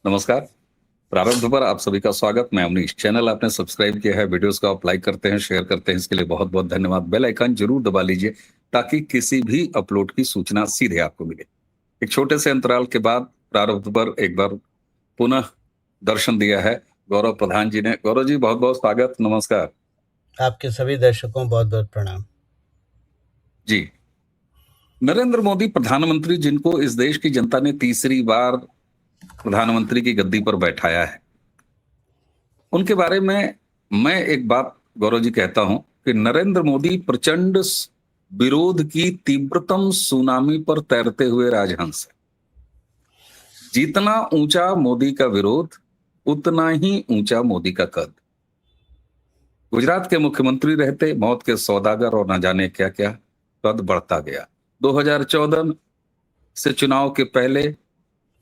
नमस्कार। प्रारंभ पर आप सभी का स्वागत। मैं अमनीश। चैनल आपने सब्सक्राइब किया है, वीडियोस को आप लाइक करते हैं, शेयर करते हैं, इसके लिए बहुत बहुत धन्यवाद। बेल आइकन जरूर दबा लीजिए ताकि किसी भी अपलोड की सूचना सीधे आपको मिले। एक छोटे से अंतराल के बाद प्रारंभ पर एक बार पुनः दर्शन दिया है गौरव प्रधान जी ने। गौरव जी, बहुत बहुत स्वागत, नमस्कार। आपके सभी दर्शकों बहुत बहुत प्रणाम। जी, नरेंद्र मोदी प्रधानमंत्री, जिनको इस देश की जनता ने तीसरी बार प्रधानमंत्री की गद्दी पर बैठाया है, उनके बारे में मैं एक बात गौरव जी कहता हूं कि नरेंद्र मोदी प्रचंड विरोध की तीव्रतम सुनामी पर तैरते हुए राजहंस है। जितना ऊंचा मोदी का विरोध, उतना ही ऊंचा मोदी का कद। गुजरात के मुख्यमंत्री रहते, मौत के सौदागर और न जाने क्या क्या, कद बढ़ता गया। 2014 से चुनाव के पहले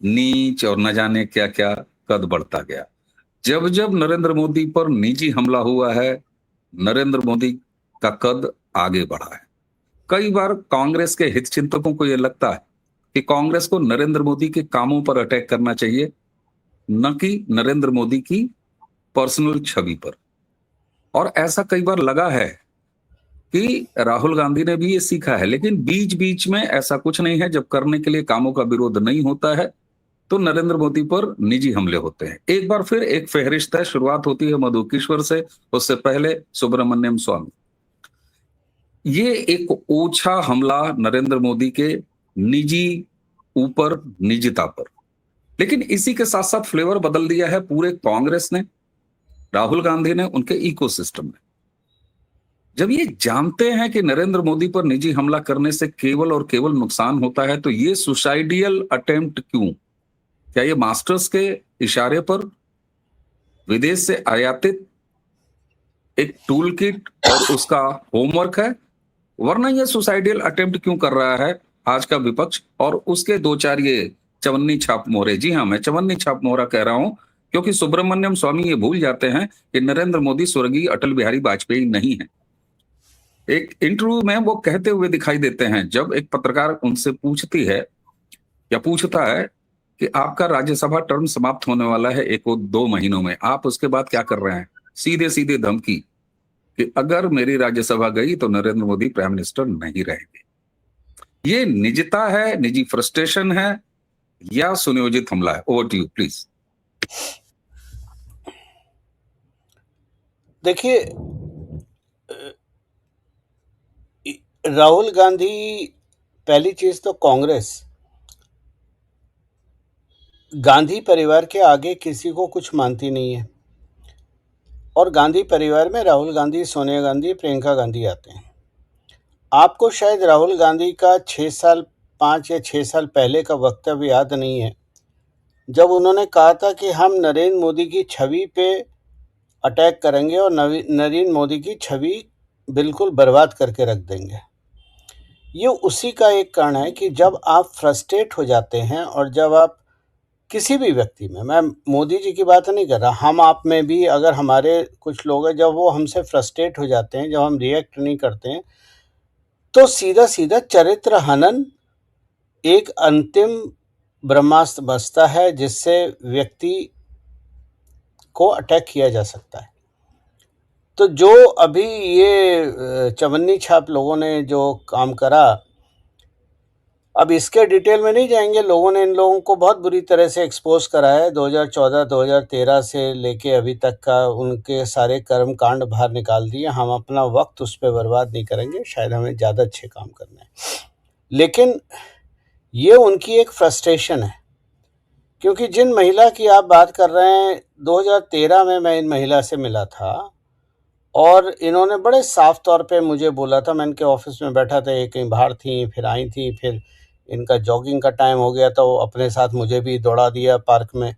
नीच और न जाने क्या क्या, कद बढ़ता गया। जब जब नरेंद्र मोदी पर निजी हमला हुआ है, नरेंद्र मोदी का कद आगे बढ़ा है। कई बार कांग्रेस के हितचिंतकों को यह लगता है कि कांग्रेस को नरेंद्र मोदी के कामों पर अटैक करना चाहिए, न कि नरेंद्र मोदी की पर्सनल छवि पर। और ऐसा कई बार लगा है कि राहुल गांधी ने भी ये सीखा है, लेकिन बीच बीच में ऐसा कुछ नहीं है। जब करने के लिए कामों का विरोध नहीं होता है तो नरेंद्र मोदी पर निजी हमले होते हैं। एक बार फिर एक फहरिस्त है। शुरुआत होती है मधुकेश्वर से, उससे पहले सुब्रमण्यम स्वामी। ये एक ओछा हमला नरेंद्र मोदी के निजी ऊपर, निजता पर। लेकिन इसी के साथ साथ फ्लेवर बदल दिया है पूरे कांग्रेस ने, राहुल गांधी ने, उनके इकोसिस्टम में। जब ये जानते हैं कि नरेंद्र मोदी पर निजी हमला करने से केवल और केवल नुकसान होता है, तो ये सुसाइडियल अटेम्प्ट क्यों? क्या ये मास्टर्स के इशारे पर विदेश से आयातित एक टूल किट और उसका होमवर्क है? वरना ये सुसाइडियल अटेम्प्ट क्यों कर रहा है आज का विपक्ष और उसके दो चार ये चवन्नी छाप मोहरे? जी हाँ, मैं चवन्नी छाप मोहरा कह रहा हूं, क्योंकि सुब्रमण्यम स्वामी ये भूल जाते हैं कि नरेंद्र मोदी स्वर्गीय अटल बिहारी वाजपेयी नहीं है। एक इंटरव्यू में वो कहते हुए दिखाई देते हैं, जब एक पत्रकार उनसे पूछती है या पूछता है कि आपका राज्यसभा टर्म समाप्त होने वाला है 1-2 महीनों में, आप उसके बाद क्या कर रहे हैं? सीधे सीधे धमकी कि अगर मेरी राज्यसभा गई तो नरेंद्र मोदी प्राइम मिनिस्टर नहीं रहेंगे। ये निजता है, निजी फ्रस्ट्रेशन है, या सुनियोजित हमला है? Over to you please. देखिए, राहुल गांधी, पहली चीज तो कांग्रेस गांधी परिवार के आगे किसी को कुछ मानती नहीं है। और गांधी परिवार में राहुल गांधी, सोनिया गांधी, प्रियंका गांधी आते हैं। आपको शायद राहुल गांधी का 5 या 6 साल पहले का वक्तव्य याद नहीं है, जब उन्होंने कहा था कि हम नरेंद्र मोदी की छवि पे अटैक करेंगे और नरेंद्र मोदी की छवि बिल्कुल बर्बाद करके रख देंगे। ये उसी का एक कारण है कि जब आप फ्रस्ट्रेट हो जाते हैं, और जब आप किसी भी व्यक्ति में, मैं मोदी जी की बात नहीं कर रहा, हम आप में भी अगर हमारे कुछ लोग हैं, जब वो हमसे फ्रस्ट्रेट हो जाते हैं, जब हम रिएक्ट नहीं करते हैं, तो सीधा सीधा चरित्र हनन एक अंतिम ब्रह्मास्त्र बचता है, जिससे व्यक्ति को अटैक किया जा सकता है। तो जो अभी ये चवन्नी छाप लोगों ने जो काम करा, अब इसके डिटेल में नहीं जाएंगे। लोगों ने इन लोगों को बहुत बुरी तरह से एक्सपोज करा है। 2014-2013 से लेके अभी तक का उनके सारे कर्म कांड बाहर निकाल दिए। हम अपना वक्त उस पर बर्बाद नहीं करेंगे, शायद हमें ज़्यादा अच्छे काम करने हैं। लेकिन ये उनकी एक फ्रस्ट्रेशन है, क्योंकि जिन महिला की आप बात कर रहे हैं, 2013 में मैं इन महिला से मिला था और इन्होंने बड़े साफ तौर पे मुझे बोला था। मैं इनके ऑफिस में बैठा था, ये कहीं बाहर थी, फिर आई थी, फिर इनका जॉगिंग का टाइम हो गया तो अपने साथ मुझे भी दौड़ा दिया पार्क में।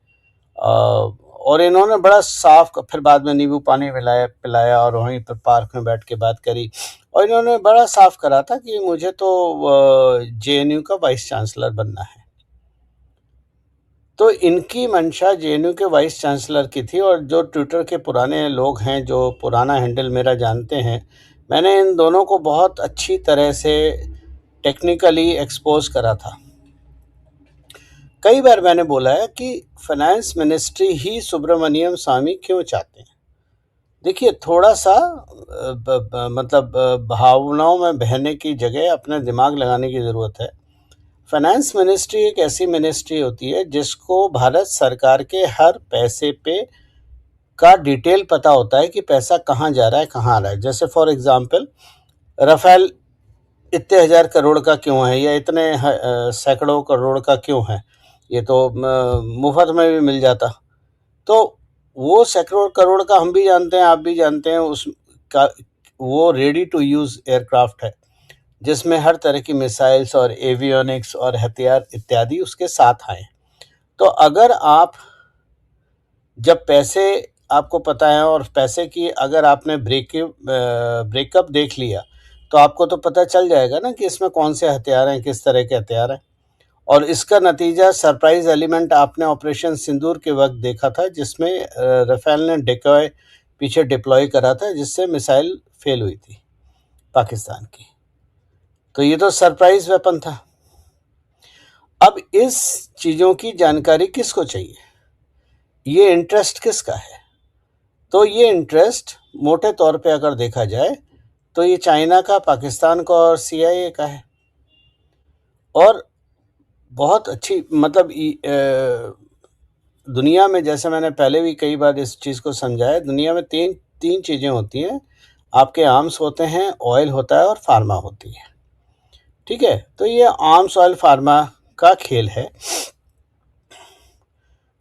और इन्होंने बड़ा साफ, फिर बाद में नींबू पानी पिलाया और वहीं पर पार्क में बैठ के बात करी। और इन्होंने बड़ा साफ करा था कि मुझे तो जेएनयू का वाइस चांसलर बनना है। तो इनकी मंशा जेएनयू के वाइस चांसलर की थी। और जो ट्विटर के पुराने लोग हैं, जो पुराना हैंडल मेरा जानते हैं, मैंने इन दोनों को बहुत अच्छी तरह से टेक्निकली एक्सपोज करा था। कई बार मैंने बोला है कि फाइनेंस मिनिस्ट्री ही सुब्रमण्यम स्वामी क्यों चाहते हैं। देखिए, थोड़ा-सा भावनाओं में बहने की जगह अपना दिमाग लगाने की ज़रूरत है। फाइनेंस मिनिस्ट्री एक ऐसी मिनिस्ट्री होती है जिसको भारत सरकार के हर पैसे पे का डिटेल पता होता है कि पैसा कहाँ जा रहा है, कहाँ आ रहा है। जैसे फॉर एग्ज़ाम्पल, राफ़ेल इतने हज़ार करोड़ का क्यों है या इतने सैकड़ों करोड़ का क्यों है? ये तो मुफ़्त में भी मिल जाता। तो वो सैकड़ों करोड़ का हम भी जानते हैं, आप भी जानते हैं, उसका वो रेडी टू यूज़ एयरक्राफ्ट है, जिसमें हर तरह की मिसाइल्स और एवियोनिक्स और हथियार इत्यादि उसके साथ आए। तो अगर आप जब पैसे आपको पता है और पैसे की अगर आपने ब्रेकअप देख लिया, तो आपको तो पता चल जाएगा ना कि इसमें कौन से हथियार हैं, किस तरह के हथियार हैं। और इसका नतीजा सरप्राइज एलिमेंट आपने ऑपरेशन सिंदूर के वक्त देखा था, जिसमें राफेल ने डिकॉय पीछे डिप्लॉय करा था, जिससे मिसाइल फेल हुई थी पाकिस्तान की। तो ये तो सरप्राइज वेपन था। अब इस चीज़ों की जानकारी किसको चाहिए? ये इंटरेस्ट किसका है? तो ये इंटरेस्ट मोटे तौर पे अगर देखा जाए तो ये चाइना का, पाकिस्तान का और CIA का है। और बहुत अच्छी दुनिया में, जैसे मैंने पहले भी कई बार इस चीज़ को समझाया, दुनिया में तीन चीज़ें होती हैं। आपके आर्म्स होते हैं, ऑयल होता है और फार्मा होती है। ठीक है, तो ये आर्म्स, ऑयल, फार्मा का खेल है।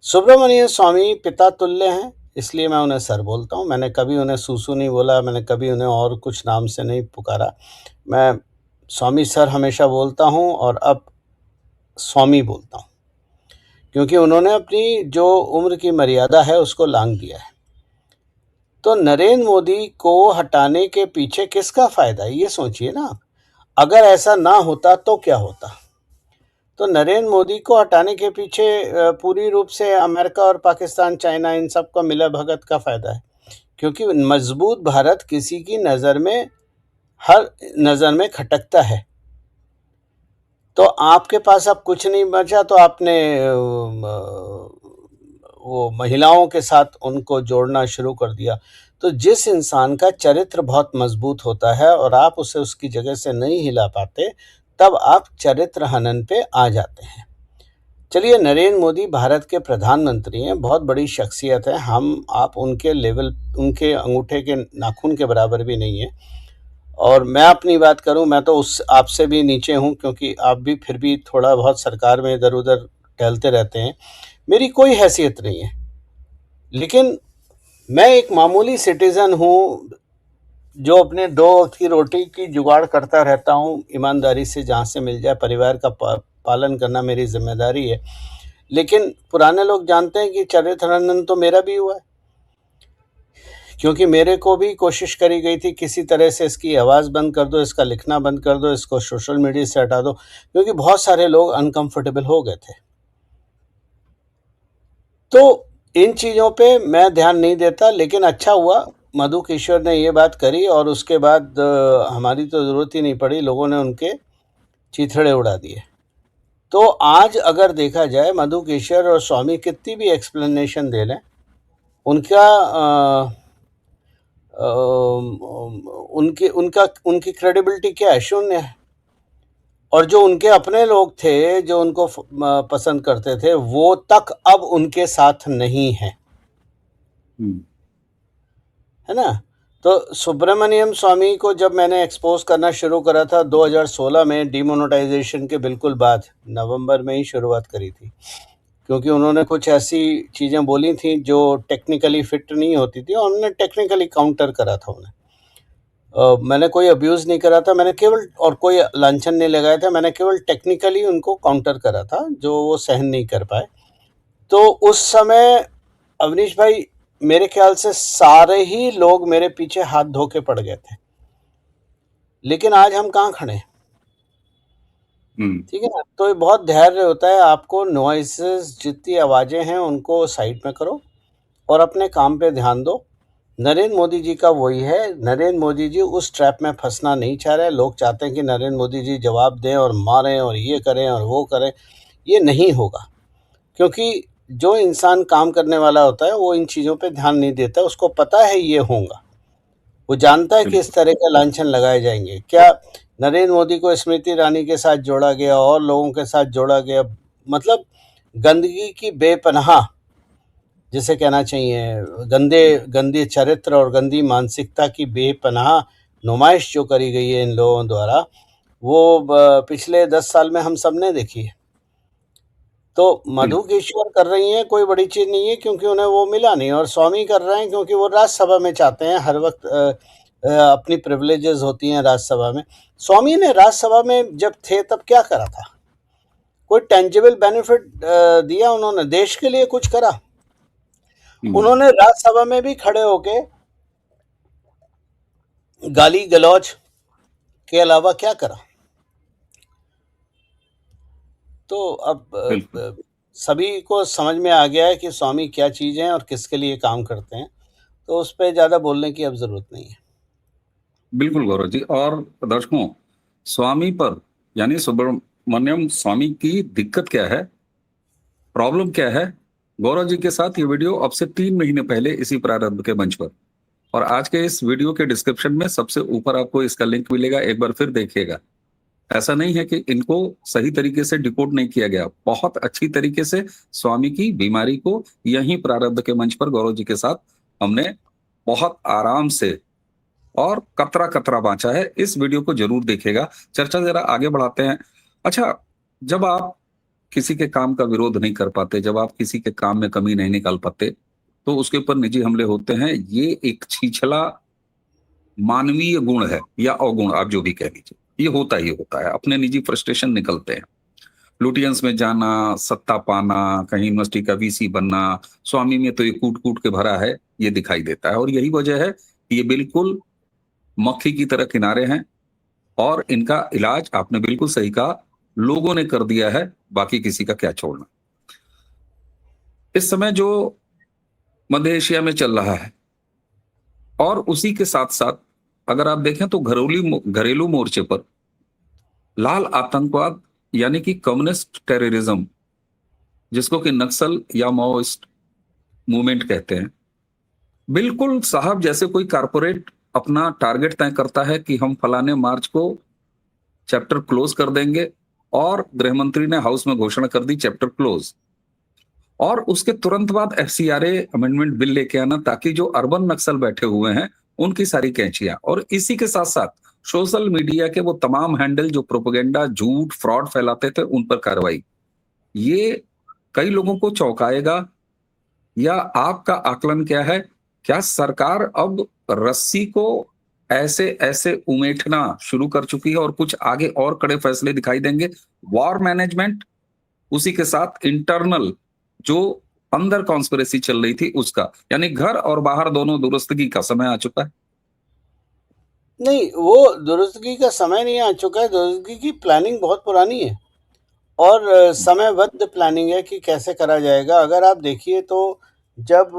सुब्रमण्यम स्वामी पिता तुल्य हैं, इसलिए मैं उन्हें सर बोलता हूँ। मैंने कभी उन्हें सूसू नहीं बोला, मैंने कभी उन्हें और कुछ नाम से नहीं पुकारा। मैं स्वामी सर हमेशा बोलता हूँ और अब स्वामी बोलता हूँ, क्योंकि उन्होंने अपनी जो उम्र की मर्यादा है उसको लांघ दिया है। तो नरेंद्र मोदी को हटाने के पीछे किसका फ़ायदा है, ये सोचिए ना। अगर ऐसा ना होता तो क्या होता? तो नरेंद्र मोदी को हटाने के पीछे पूरी रूप से अमेरिका और पाकिस्तान, चाइना, इन सब का मिला भगत का फ़ायदा है। क्योंकि मजबूत भारत किसी की नज़र में, हर नज़र में खटकता है। तो आपके पास अब कुछ नहीं बचा, तो आपने वो महिलाओं के साथ उनको जोड़ना शुरू कर दिया। तो जिस इंसान का चरित्र बहुत मजबूत होता है और आप उसे उसकी जगह से नहीं हिला पाते, तब आप चरित्र हनन पे आ जाते हैं। चलिए, नरेंद्र मोदी भारत के प्रधानमंत्री हैं, बहुत बड़ी शख्सियत है। हम आप उनके लेवल, उनके अंगूठे के नाखून के बराबर भी नहीं है। और मैं अपनी बात करूं, मैं तो उस आपसे भी नीचे हूं, क्योंकि आप भी फिर भी थोड़ा बहुत सरकार में इधर उधर टहलते रहते हैं। मेरी कोई हैसियत नहीं है, लेकिन मैं एक मामूली सिटीज़न हूँ, जो अपने 2 वक्त की रोटी की जुगाड़ करता रहता हूँ, ईमानदारी से जहाँ से मिल जाए। परिवार का पालन करना मेरी जिम्मेदारी है। लेकिन पुराने लोग जानते हैं कि चरित्र हनन तो मेरा भी हुआ है, क्योंकि मेरे को भी कोशिश करी गई थी किसी तरह से, इसकी आवाज़ बंद कर दो, इसका लिखना बंद कर दो, इसको सोशल मीडिया से हटा दो, क्योंकि बहुत सारे लोग अनकंफर्टेबल हो गए थे। तो इन चीज़ों पे मैं ध्यान नहीं देता, लेकिन अच्छा हुआ मधु किशोर ने ये बात करी, और उसके बाद हमारी तो ज़रूरत ही नहीं पड़ी, लोगों ने उनके चीथड़े उड़ा दिए। तो आज अगर देखा जाए, मधु किशोर और स्वामी कितनी भी एक्सप्लेनेशन दे लें, उनका उनकी क्रेडिबिलिटी क्या है? शून्य है। और जो उनके अपने लोग थे, जो उनको पसंद करते थे, वो तक अब उनके साथ नहीं है, है ना। तो सुब्रमण्यम स्वामी को जब मैंने एक्सपोज करना शुरू करा था 2016 में, डिमोनेटाइजेशन के बिल्कुल बाद, नवंबर में ही शुरुआत करी थी, क्योंकि उन्होंने कुछ ऐसी चीज़ें बोली थी जो टेक्निकली फिट नहीं होती थी, और हमने टेक्निकली काउंटर करा था उन्हें। मैंने कोई अब्यूज़ नहीं करा था, मैंने केवल, और कोई लांछन नहीं लगाया था, मैंने केवल टेक्निकली उनको काउंटर करा था, जो वो सहन नहीं कर पाए। तो उस समय अवनीश भाई, मेरे ख्याल से सारे ही लोग मेरे पीछे हाथ धो के पड़ गए थे। लेकिन आज हम कहाँ खड़े हैं? ठीक है ना। तो ये बहुत धैर्य होता है, आपको नॉइसेस, जितनी आवाज़ें हैं उनको साइड में करो और अपने काम पे ध्यान दो। नरेंद्र मोदी जी का वही है। नरेंद्र मोदी जी उस ट्रैप में फंसना नहीं चाह रहे। लोग चाहते हैं कि नरेंद्र मोदी जी जवाब दें और मारें और ये करें और वो करें। ये नहीं होगा। क्योंकि जो इंसान काम करने वाला होता है वो इन चीज़ों पे ध्यान नहीं देता, उसको पता है ये होगा। वो जानता है कि इस बिल्कुल तरह का लांछन लगाए जाएँगे। क्या नरेंद्र मोदी को स्मृति ईरानी के साथ जोड़ा गया और लोगों के साथ जोड़ा गया, मतलब गंदगी की बेपनाह, जिसे कहना चाहिए गंदे चरित्र और गंदी मानसिकता की बेपनाह नुमाइश जो करी गई है इन लोगों द्वारा, वो पिछले 10 साल में हम सब ने देखी है। तो मधु बिल्कुल केशवर कर रही हैं, कोई बड़ी चीज़ नहीं है, क्योंकि उन्हें वो मिला नहीं, और स्वामी कर रहे हैं क्योंकि वो राज्यसभा में चाहते हैं हर वक्त अपनी प्रिविलेजेस होती हैं राज्यसभा में। स्वामी ने राज्यसभा में जब थे तब क्या करा था? कोई टेंजिबल बेनिफिट दिया उन्होंने? देश के लिए कुछ करा? हम्म, उन्होंने राज्यसभा में भी खड़े होके गाली गलौज के अलावा क्या करा? तो अब बिल्कुल सभी को समझ में आ गया है कि स्वामी क्या चीज़ हैं और किसके लिए काम करते हैं, तो उस पे ज़्यादा बोलने की अब ज़रूरत नहीं है। बिल्कुल गौरव जी। और दर्शकों, स्वामी पर यानी सुब्रमण्यम स्वामी की दिक्कत क्या है, प्रॉब्लम क्या है, गौरव जी के साथ ये वीडियो अब से 3 महीने पहले इसी प्रारंभ के मंच पर, और आज के इस वीडियो के डिस्क्रिप्शन में सबसे ऊपर आपको इसका लिंक मिलेगा, एक बार फिर देखिएगा। ऐसा नहीं है कि इनको सही तरीके से डिकोड नहीं किया गया, बहुत अच्छी तरीके से स्वामी की बीमारी को यहीं प्रारब्ध के मंच पर गौरव जी के साथ हमने बहुत आराम से और कतरा कतरा बांचा है। इस वीडियो को जरूर देखिएगा। चर्चा जरा आगे बढ़ाते हैं। अच्छा, जब आप किसी के काम का विरोध नहीं कर पाते, जब आप किसी के काम में कमी नहीं निकाल पाते, तो उसके ऊपर निजी हमले होते हैं। ये एक छिछला मानवीय गुण है या अवगुण, आप जो भी कह लीजिए, ये होता ही होता है। अपने निजी फ्रस्ट्रेशन निकलते हैं, लुटियंस में जाना, सत्ता पाना, कहीं यूनिवर्सिटी का वीसी बनना, स्वामी में तो ये कूट कूट के भरा है, ये दिखाई देता है। और यही वजह है कि ये बिल्कुल मक्खी की तरह किनारे हैं, और इनका इलाज आपने बिल्कुल सही कहा, लोगों ने कर दिया है, बाकी किसी का क्या छोड़ना। इस समय जो मध्य एशिया में चल रहा है, और उसी के साथ साथ अगर आप देखें तो घरेलू मोर्चे पर लाल आतंकवाद यानी कि कम्युनिस्ट टेररिज्म, जिसको कि नक्सल या माओइस्ट मूवमेंट कहते हैं, बिल्कुल साहब जैसे कोई कारपोरेट अपना टारगेट तय करता है कि हम फलाने मार्च को चैप्टर क्लोज कर देंगे, और गृह मंत्री ने हाउस में घोषणा कर दी चैप्टर क्लोज, और उसके तुरंत बाद एफसीआरए अमेंडमेंट बिल लेके आना, ताकि जो अर्बन नक्सल बैठे हुए हैं उनकी सारी कैंचियां, और इसी के साथ साथ सोशल मीडिया के वो तमाम हैंडल जो प्रोपेगेंडा, झूठ, फ्रॉड फैलाते थे, उन पर कार्रवाई। ये कई लोगों को चौंकाएगा, या आपका आकलन क्या है? क्या सरकार अब रस्सी को ऐसे ऐसे उमेटना शुरू कर चुकी है, और कुछ आगे और कड़े फैसले दिखाई देंगे? वॉर मैनेजमेंट, उसी के साथ इंटरनल जो अंदर कॉन्स्पिरेसी चल रही थी उसका, यानी घर और बाहर दोनों दुरुस्तगी का समय आ चुका है। नहीं, वो दुरुस्तगी का समय नहीं आ चुका है, दुरुस्तगी की प्लानिंग बहुत पुरानी है, और समयबद्ध प्लानिंग है कि कैसे करा जाएगा। अगर आप देखिए तो जब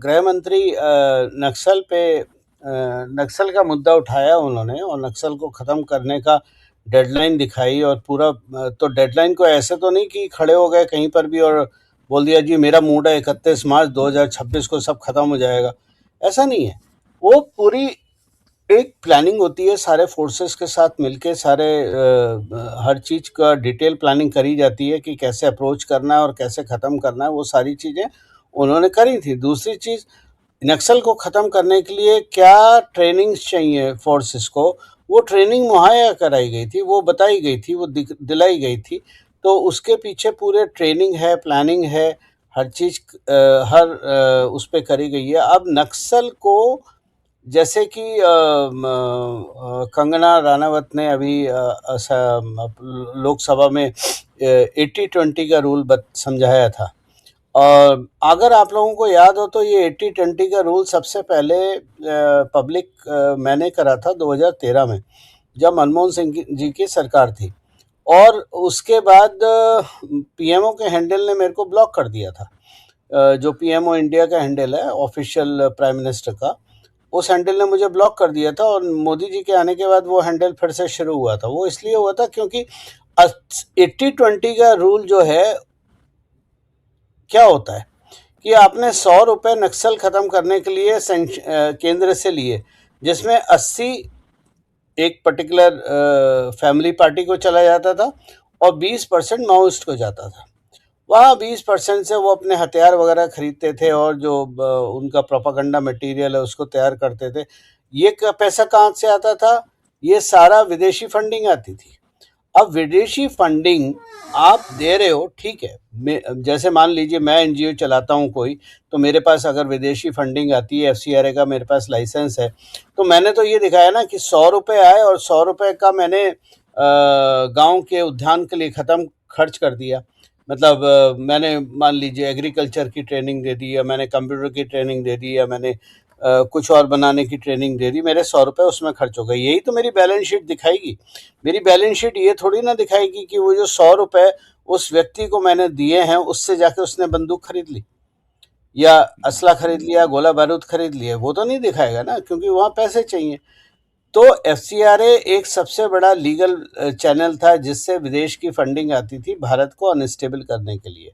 गृह मंत्री नक्सल का मुद्दा उठाया उन्होंने, और नक्सल को ख़त्म करने का डेडलाइन दिखाई, और पूरा तो डेडलाइन को ऐसे तो नहीं कि खड़े हो गए कहीं पर भी और बोल दिया जी मेरा मूड है 31 मार्च 2026 को सब खत्म हो जाएगा, ऐसा नहीं है। वो पूरी एक प्लानिंग होती है, सारे फोर्सेस के साथ मिलके सारे हर चीज़ का डिटेल प्लानिंग करी जाती है कि कैसे अप्रोच करना है और कैसे ख़त्म करना है, वो सारी चीज़ें उन्होंने करी थी। दूसरी चीज़, नक्सल को ख़त्म करने के लिए क्या ट्रेनिंग्स चाहिए फोर्सेस को, वो ट्रेनिंग मुहैया कराई गई थी, वो बताई गई थी, वो दिलाई गई थी। तो उसके पीछे पूरे ट्रेनिंग है, प्लानिंग है, हर चीज़ उस पे करी गई है। अब नक्सल को जैसे कि कंगना राणावत ने अभी लोकसभा में 80-20 का रूल समझाया था, और अगर आप लोगों को याद हो तो ये 80-20 का रूल सबसे पहले पब्लिक मैंने करा था 2013 में, जब मनमोहन सिंह जी की सरकार थी, और उसके बाद पीएमओ के हैंडल ने मेरे को ब्लॉक कर दिया था। जो पीएमओ इंडिया का हैंडल है ऑफिशियल प्राइम मिनिस्टर का, उस हैंडल ने मुझे ब्लॉक कर दिया था, और मोदी जी के आने के बाद वो हैंडल फिर से शुरू हुआ था। वो इसलिए हुआ था क्योंकि 80-20 का रूल जो है क्या होता है कि आपने 100 रुपये नक्सल ख़त्म करने के लिए केंद्र से लिए, जिसमें 80 एक पर्टिकुलर फैमिली पार्टी को चला जाता था और 20% माओइस्ट को जाता था। वहाँ 20% से वो अपने हथियार वगैरह खरीदते थे और जो उनका प्रोपागंडा मटेरियल है उसको तैयार करते थे। ये पैसा कहाँ से आता था? ये सारा विदेशी फंडिंग आती थी। अब विदेशी फंडिंग आप दे रहे हो, ठीक है, जैसे मान लीजिए मैं एनजीओ चलाता हूँ कोई, तो मेरे पास अगर विदेशी फंडिंग आती है, एफसीआरए का मेरे पास लाइसेंस है, तो मैंने तो ये दिखाया ना कि 100 रुपये आए और 100 रुपये का मैंने गांव के उद्यान के लिए खर्च कर दिया। मतलब मैंने मान लीजिए एग्रीकल्चर की ट्रेनिंग दे दी, या मैंने कंप्यूटर की ट्रेनिंग दे दी, या मैंने कुछ और बनाने की ट्रेनिंग दे दी, मेरे 100 रुपये उसमें खर्च हो गए। यही तो मेरी बैलेंस शीट दिखाएगी। मेरी बैलेंस शीट ये थोड़ी ना दिखाएगी कि वो जो 100 रुपये उस व्यक्ति को मैंने दिए हैं, उससे जाके उसने बंदूक खरीद ली या असला खरीद लिया, गोला बारूद खरीद लिया। वो तो नहीं दिखाएगा ना, क्योंकि वहाँ पैसे चाहिए। तो एफसीआरए एक सबसे बड़ा लीगल चैनल था जिससे विदेश की फंडिंग आती थी भारत को अनस्टेबल करने के लिए।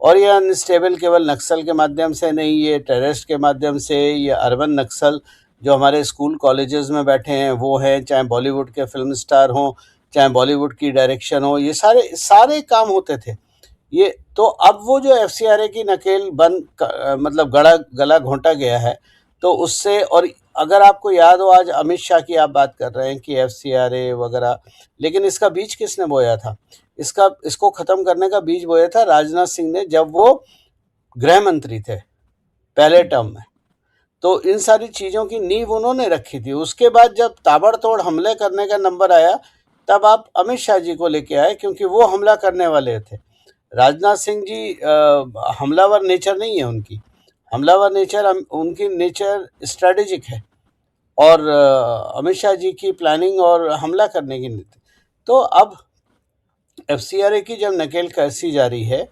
और ये अनस्टेबल केवल नक्सल के माध्यम से नहीं, ये टेररिस्ट के माध्यम से, ये अर्बन नक्सल जो हमारे स्कूल कॉलेजेस में बैठे हैं वो हैं, चाहे बॉलीवुड के फिल्म स्टार हों, चाहे बॉलीवुड की डायरेक्शन हो, ये सारे सारे काम होते थे ये। तो अब वो जो एफसीआरए की नकेल मतलब गला घोंटा गया है, तो उससे। और अगर आपको याद हो, आज अमित शाह की आप बात कर रहे हैं कि एफसीआरए वगैरह, लेकिन इसका बीज किसने बोया था? इसको ख़त्म करने का बीज बोया था राजनाथ सिंह ने, जब वो गृह मंत्री थे पहले टर्म में। तो इन सारी चीज़ों की नींव उन्होंने रखी थी। उसके बाद जब ताबड़तोड़ हमले करने का नंबर आया, तब आप अमित शाह जी को लेके आए, क्योंकि वो हमला करने वाले थे। राजनाथ सिंह जी हमलावर नेचर नहीं है उनकी। हमलावर नेचर उनकी नेचर स्ट्रेटेजिक है, और अमित शाह जी की प्लानिंग और हमला करने की नीति। तो अब एफसीआरए की जब नकेल कसी जा रही है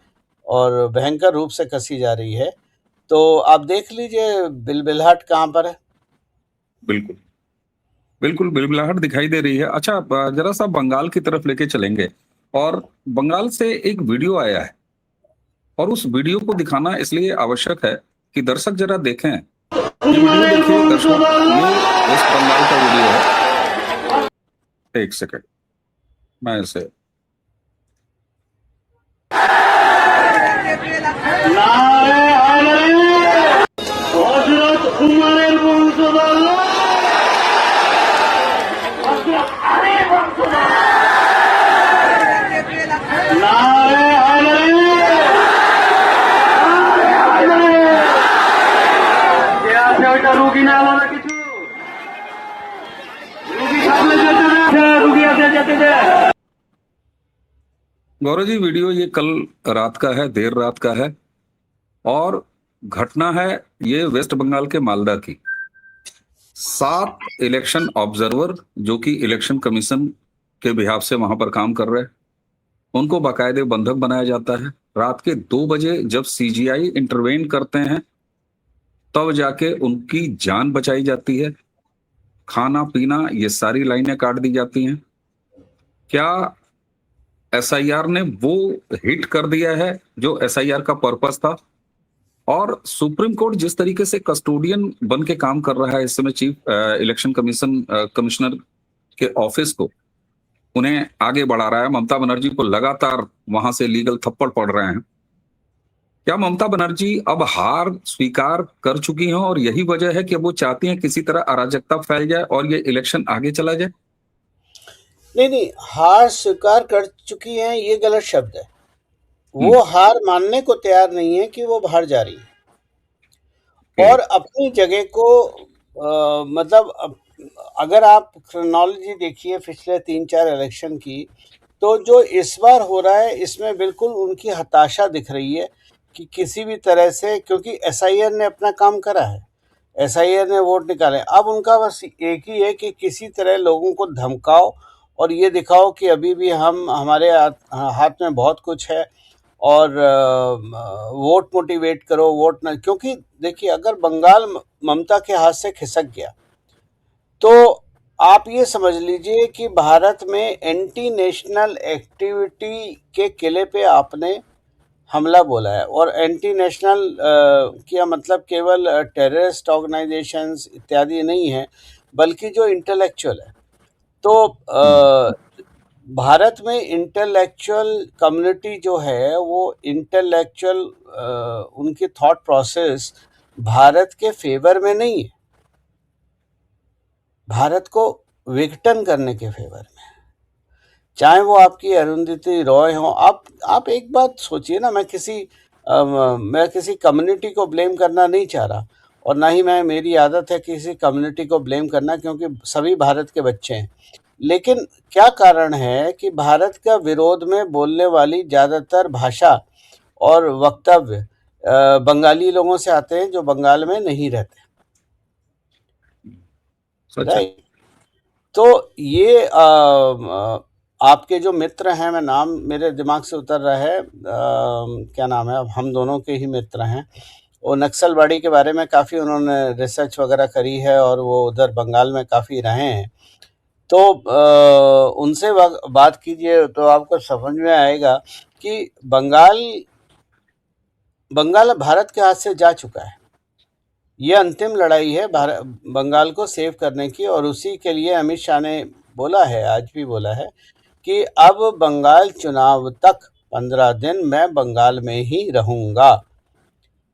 और भयंकर रूप से कसी जा रही है, तो आप देख लीजिए बिलबिलाहट कहाँ पर है। बिल्कुल बिल्कुल बिलबिलाहट दिखाई दे रही है। अच्छा, जरा सा बंगाल की तरफ लेके चलेंगे, और बंगाल से एक वीडियो आया है, और उस वीडियो को दिखाना इसलिए आवश्यक है कि दर्शक जरा देखें। ये वीडियो देखिए दर्शक, ये वेस्ट बंगाल का वीडियो है। एक सेकंड, मैं इसे गौरव जी, वीडियो ये कल रात का है, देर रात का है, और घटना है ये वेस्ट बंगाल के मालदा की। 7 इलेक्शन ऑब्जर्वर जो कि इलेक्शन कमीशन के बिहाफ से वहां पर काम कर रहे हैं, उनको बाकायदे बंधक बनाया जाता है। रात के 2 बजे जब सीजीआई इंटरवेन करते हैं, तब जाके उनकी जान बचाई जाती है। खाना पीना ये सारी लाइनें काट दी जाती हैं। क्या एसआईआर ने वो हिट कर दिया है जो एसआईआर का पर्पस था? और सुप्रीम कोर्ट जिस तरीके से कस्टोडियन बन के काम कर रहा है इस समय चीफ इलेक्शन कमिश्नर के ऑफिस को, उन्हें आगे बढ़ा रहा है। ममता बनर्जी को लगातार वहां से लीगल थप्पड़ पड़ रहे हैं। क्या ममता बनर्जी अब हार स्वीकार कर चुकी हैं, और यही वजह है कि अब वो चाहती हैं किसी तरह अराजकता फैल जाए और ये इलेक्शन आगे चला जाए? नहीं, हार स्वीकार कर चुकी हैं ये गलत शब्द है। वो हार मानने को तैयार नहीं है कि वो बाहर जा रही है, और अपनी जगह को मतलब अगर आप क्रोनोलॉजी देखिए पिछले 3-4 इलेक्शन की, तो जो इस बार हो रहा है इसमें बिल्कुल उनकी हताशा दिख रही है कि किसी भी तरह से, क्योंकि एसआईआर ने अपना काम करा है, एसआईआर ने वोट निकाले। अब उनका बस एक ही है कि किसी तरह लोगों को धमकाओ और ये दिखाओ कि अभी भी हमारे हाथ में बहुत कुछ है, और वोट मोटिवेट करो, वोट न। क्योंकि देखिए, अगर बंगाल ममता के हाथ से खिसक गया, तो आप ये समझ लीजिए कि भारत में एंटी नेशनल एक्टिविटी के किले पे आपने हमला बोला है। और एंटी नेशनल क्या मतलब केवल टेररिस्ट ऑर्गेनाइजेशंस इत्यादि नहीं है, बल्कि जो इंटेलेक्चुअल है। तो भारत में इंटेलेक्चुअल कम्युनिटी जो है वो इंटेलेक्चुअल उनकी थॉट प्रोसेस भारत के फेवर में नहीं है, भारत को विघटन करने के फेवर में। चाहे वो आपकी अरुंधति रॉय हो, आप एक बात सोचिए ना, मैं किसी कम्युनिटी को ब्लेम करना नहीं चाह रहा, और ना ही मेरी आदत है किसी कम्युनिटी को ब्लेम करना, क्योंकि सभी भारत के बच्चे हैं। लेकिन क्या कारण है कि भारत का विरोध में बोलने वाली ज़्यादातर भाषा और वक्तव्य बंगाली लोगों से आते हैं जो बंगाल में नहीं रहते, सच है। राइट। तो ये आपके जो मित्र हैं, मैं नाम मेरे दिमाग से उतर रहा है, क्या नाम है, अब हम दोनों के ही मित्र हैं, वो नक्सलवाड़ी के बारे में काफ़ी उन्होंने रिसर्च वगैरह करी है और वो उधर बंगाल में काफ़ी रहे हैं। तो उनसे बात कीजिए तो आपको समझ में आएगा कि बंगाल भारत के हाथ से जा चुका है। ये अंतिम लड़ाई है बंगाल को सेव करने की, और उसी के लिए अमित शाह ने बोला है, आज भी बोला है, कि अब बंगाल चुनाव तक 15 दिन मैं बंगाल में ही रहूंगा,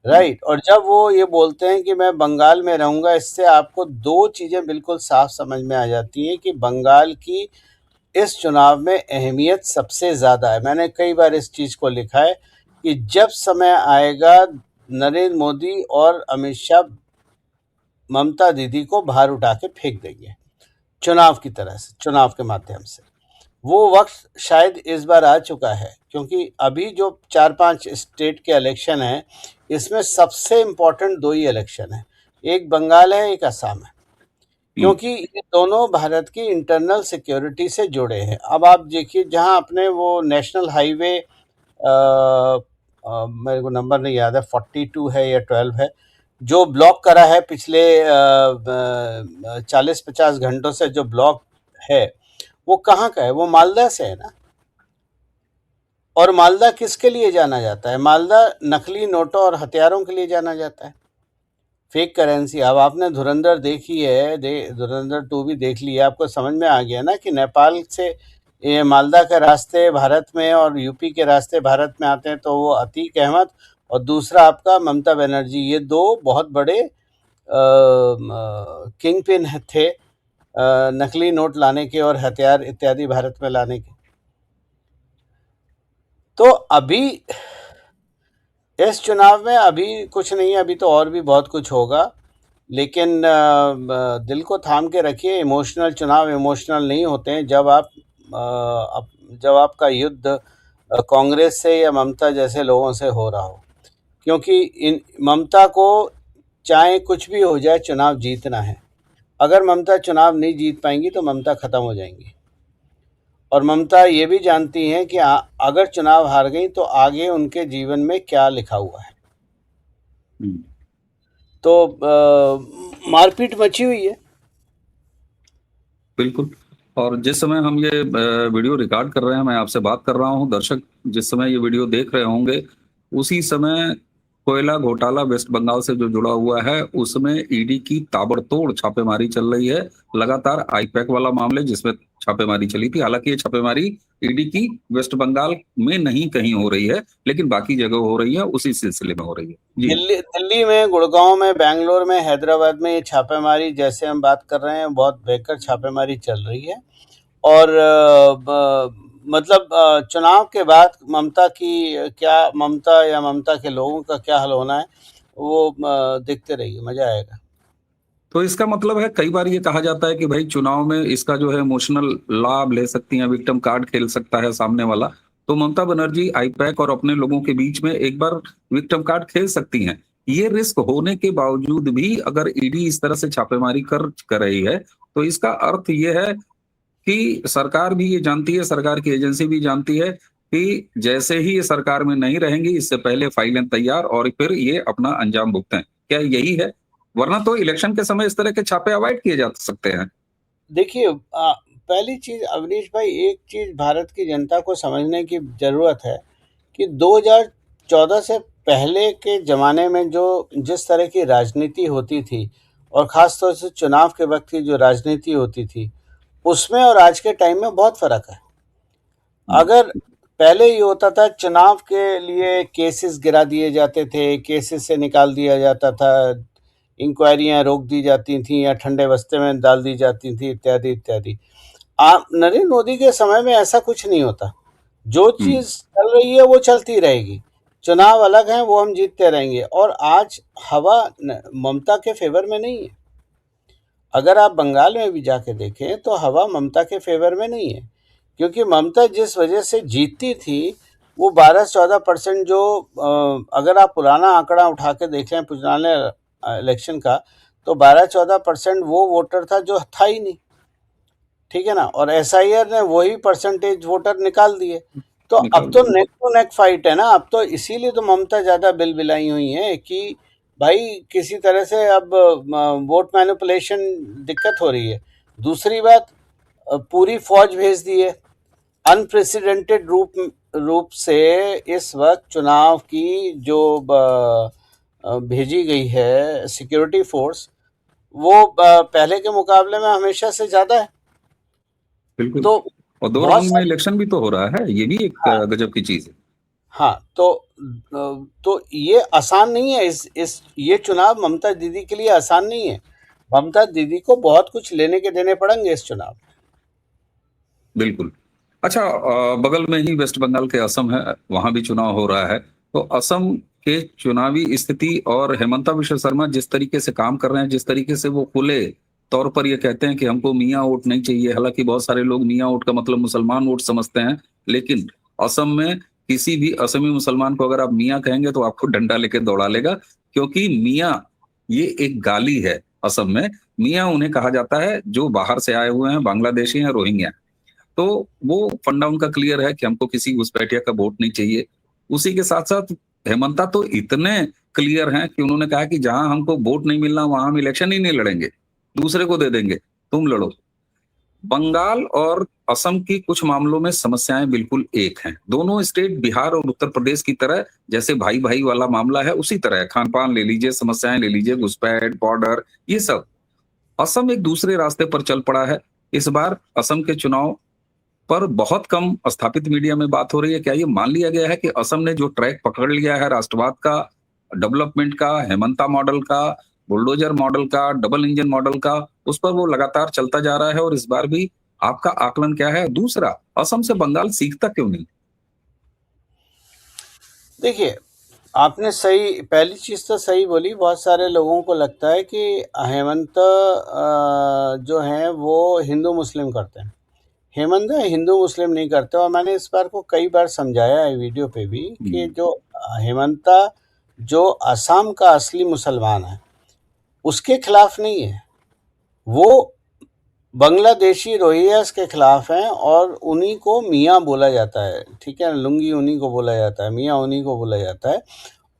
राइट। और जब वो ये बोलते हैं कि मैं बंगाल में रहूंगा, इससे आपको दो चीज़ें बिल्कुल साफ समझ में आ जाती हैं कि बंगाल की इस चुनाव में अहमियत सबसे ज़्यादा है। मैंने कई बार इस चीज़ को लिखा है कि जब समय आएगा नरेंद्र मोदी और अमित शाह ममता दीदी को बाहर उठा के फेंक देंगे चुनाव की तरह से, चुनाव के माध्यम से। वो वक्त शायद इस बार आ चुका है, क्योंकि अभी जो 4-5 स्टेट के इलेक्शन हैं, इसमें सबसे इम्पोर्टेंट 2 ही इलेक्शन हैं, एक बंगाल है, एक असम है, क्योंकि ये दोनों भारत की इंटरनल सिक्योरिटी से जुड़े हैं। अब आप देखिए, जहां अपने वो नेशनल हाईवे, मेरे को नंबर नहीं याद है, 42 है या 12 है, जो ब्लॉक करा है पिछले 40-50 घंटों से, जो ब्लॉक है वो कहाँ का है? वो मालदा से है ना। और मालदा किसके लिए जाना जाता है? मालदा नकली नोटों और हथियारों के लिए जाना जाता है, फेक करेंसी। अब आपने धुरंधर देखी है, धुरंधर 2 भी देख ली है, आपको समझ में आ गया ना कि नेपाल से ये मालदा के रास्ते भारत में और यूपी के रास्ते भारत में आते हैं, तो वो अतीक अहमद और दूसरा आपका ममता बनर्जी, ये 2 बहुत बड़े किंग पिन थे नकली नोट लाने के और हथियार इत्यादि भारत में लाने के। तो अभी इस चुनाव में अभी कुछ नहीं है, अभी तो और भी बहुत कुछ होगा, लेकिन दिल को थाम के रखिए। इमोशनल चुनाव इमोशनल नहीं होते हैं जब आपका युद्ध कांग्रेस से या ममता जैसे लोगों से हो रहा हो, क्योंकि ममता को चाहे कुछ भी हो जाए चुनाव जीतना है। अगर ममता चुनाव नहीं जीत पाएंगी तो ममता खत्म हो जाएंगी, और ममता ये भी जानती हैं कि अगर चुनाव हार गई तो आगे उनके जीवन में क्या लिखा हुआ है। तो मारपीट मची हुई है, बिल्कुल। और जिस समय हम ये वीडियो रिकॉर्ड कर रहे हैं, मैं आपसे बात कर रहा हूं, दर्शक जिस समय ये वीडियो देख रहे होंगे, उसी समय कोयला घोटाला वेस्ट बंगाल से जो जुड़ा हुआ है, उसमें ईडी की ताबड़तोड़ छापेमारी चल रही है। लगातार आईपैक वाला मामले जिसमें छापेमारी चली थी, हालांकि ये छापेमारी ईडी की वेस्ट बंगाल में नहीं कहीं हो रही है, लेकिन बाकी जगह हो रही है, उसी सिलसिले में हो रही है। जी। दिल्ली में, गुड़गांव में, बेंगलोर में, हैदराबाद में ये छापेमारी जैसे हम बात कर रहे हैं, बहुत भयंकर छापेमारी चल रही है। और मतलब चुनाव के बाद ममता या ममता के लोगों का क्या हाल होना है, वो देखते रहिए, मजा आएगा। तो इसका मतलब है, कई बार ये कहा जाता है कि भाई चुनाव में इसका जो है इमोशनल लाभ ले सकती हैं, विक्टिम कार्ड खेल सकता है सामने वाला। तो ममता बनर्जी आईपैक और अपने लोगों के बीच में एक बार विक्टिम कार्ड खेल सकती हैं। ये रिस्क होने के बावजूद भी अगर ईडी इस तरह से छापेमारी कर रही है, तो इसका अर्थ ये है कि सरकार भी ये जानती है, सरकार की एजेंसी भी जानती है कि जैसे ही ये सरकार में नहीं रहेंगी, इससे पहले फाइलें तैयार और फिर ये अपना अंजाम भुगतें। क्या यही है? वरना तो इलेक्शन के समय इस तरह के छापे अवॉइड किए जा सकते हैं। देखिए, पहली चीज अवनीश भाई, एक चीज भारत की जनता को समझने की जरूरत है कि 2014 से पहले के ज़माने में जो जिस तरह की राजनीति होती थी और ख़ास तौर से चुनाव के वक़्त की जो राजनीति होती थी, उसमें और आज के टाइम में बहुत फ़र्क है। अगर पहले ये होता था चुनाव के लिए केसेस गिरा दिए जाते थे, केसेस से निकाल दिया जाता था, इंक्वायरियाँ रोक दी जाती थीं या ठंडे बस्ते में डाल दी जाती थी इत्यादि, इत्यादि। नरेंद्र मोदी के समय में ऐसा कुछ नहीं होता। जो चीज़ चल रही है वो चलती रहेगी। चुनाव अलग हैं, वो हम जीतते रहेंगे और आज हवा ममता के फेवर में नहीं है। अगर आप बंगाल में भी जाके देखें तो हवा ममता के फेवर में नहीं है, क्योंकि ममता जिस वजह से जीतती थी वो 12-14% जो अगर आप पुराना आंकड़ा उठा के देखें पुराने इलेक्शन का, तो 12-14% वो वोटर था जो था ही नहीं, ठीक है ना। और एसआईआर ने वही परसेंटेज वोटर निकाल दिए। तो अब तो नेक टू नेक फाइट है ना। अब तो इसीलिए तो ममता ज़्यादा बिलबिलाई हुई है कि भाई किसी तरह से अब वोट मैनिपुलेशन दिक्कत हो रही है। दूसरी बात, पूरी फौज भेज दी है। अनप्रेसिडेंटेड रूप से इस वक्त चुनाव की जो भेजी गई है सिक्योरिटी फोर्स, वो पहले के मुकाबले में हमेशा से ज़्यादा है। बिल्कुल। तो और 2 बहुत राउंड में सारी इलेक्शन भी तो हो रहा है, ये भी एक हाँ, गजब की चीज है। हाँ, तो ये आसान नहीं है। इस ये चुनाव ममता दीदी के लिए आसान नहीं है। ममता दीदी को बहुत कुछ लेने के देने पड़ेंगे इस चुनाव में। बिल्कुल। अच्छा, बगल में ही वेस्ट बंगाल के असम है, वहां भी चुनाव हो रहा है। तो असम के चुनावी स्थिति और हेमंता विश्व शर्मा जिस तरीके से काम कर रहे हैं, जिस तरीके से वो खुले तौर पर ये कहते हैं कि हमको मियाँ वोट नहीं चाहिए, हालांकि बहुत सारे लोग मियाँ वोट का मतलब मुसलमान वोट समझते हैं, लेकिन असम में किसी भी असमी मुसलमान को अगर आप मियाँ कहेंगे तो आपको डंडा लेके दौड़ा लेगा, क्योंकि मियाँ ये एक गाली है। असम में मियाँ उन्हें कहा जाता है जो बाहर से आए हुए हैं, बांग्लादेशी हैं, रोहिंग्या। तो वो फंडा उनका क्लियर है कि हमको किसी घुसपैठिया का वोट नहीं चाहिए। उसी के साथ साथ हेमंता तो इतने क्लियर हैं कि उन्होंने कहा कि जहां हमको वोट नहीं मिलना वहां हम इलेक्शन ही नहीं लड़ेंगे, दूसरे को दे देंगे, तुम लड़ो। बंगाल और असम की कुछ मामलों में समस्याएं बिल्कुल एक हैं। दोनों स्टेट बिहार और उत्तर प्रदेश की तरह, जैसे भाई भाई वाला मामला है उसी तरह है। खान पान ले लीजिए, समस्याएं ले लीजिए, घुसपैठ, बॉर्डर, ये सब। असम एक दूसरे रास्ते पर चल पड़ा है। इस बार असम के चुनाव पर बहुत कम स्थापित मीडिया में बात हो रही है। क्या ये मान लिया गया है कि असम ने जो ट्रैक पकड़ लिया है राष्ट्रवाद का, डेवलपमेंट का, हेमंता मॉडल का, बुलडोजर मॉडल का, डबल इंजन मॉडल का, उस पर वो लगातार चलता जा रहा है? और इस बार भी आपका आकलन क्या है? दूसरा, असम से बंगाल सीखता क्यों नहीं? देखिए, आपने सही पहली चीज़ तो सही बोली। बहुत सारे लोगों को लगता है कि हेमंत जो हैं वो हिंदू मुस्लिम करते हैं। हेमंत हिंदू मुस्लिम नहीं करते। और मैंने इस बार को कई बार समझाया है वीडियो पे भी कि जो हेमंता जो असम का असली मुसलमान है उसके खिलाफ नहीं है, वो बांग्लादेशी रोहिंग्यास के खिलाफ हैं और उन्हीं को मियाँ बोला जाता है, ठीक है। लुंगी उन्हीं को बोला जाता है, मियाँ उन्हीं को बोला जाता है।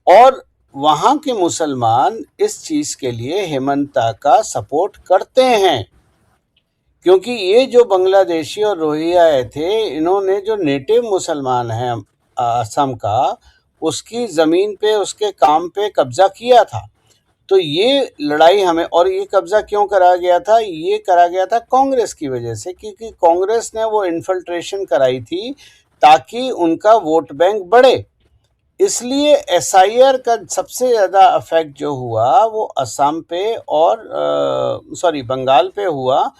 और वहाँ के मुसलमान इस चीज़ के लिए हेमंता का सपोर्ट करते हैं, क्योंकि ये जो बांग्लादेशी और रोहिंग्या थे, इन्होंने जो नेटिव मुसलमान हैं असम का, उसकी ज़मीन पे उसके काम पे कब्जा किया था। तो ये लड़ाई हमें, और ये कब्जा क्यों करा गया था? ये करा गया था कांग्रेस की वजह से, क्योंकि कांग्रेस ने वो इन्फिल्ट्रेशन कराई थी ताकि उनका वोट बैंक बढ़े। इसलिए एसआईआर का सबसे ज़्यादा इफेक्ट जो हुआ वो असम पे और बंगाल पे हुआ।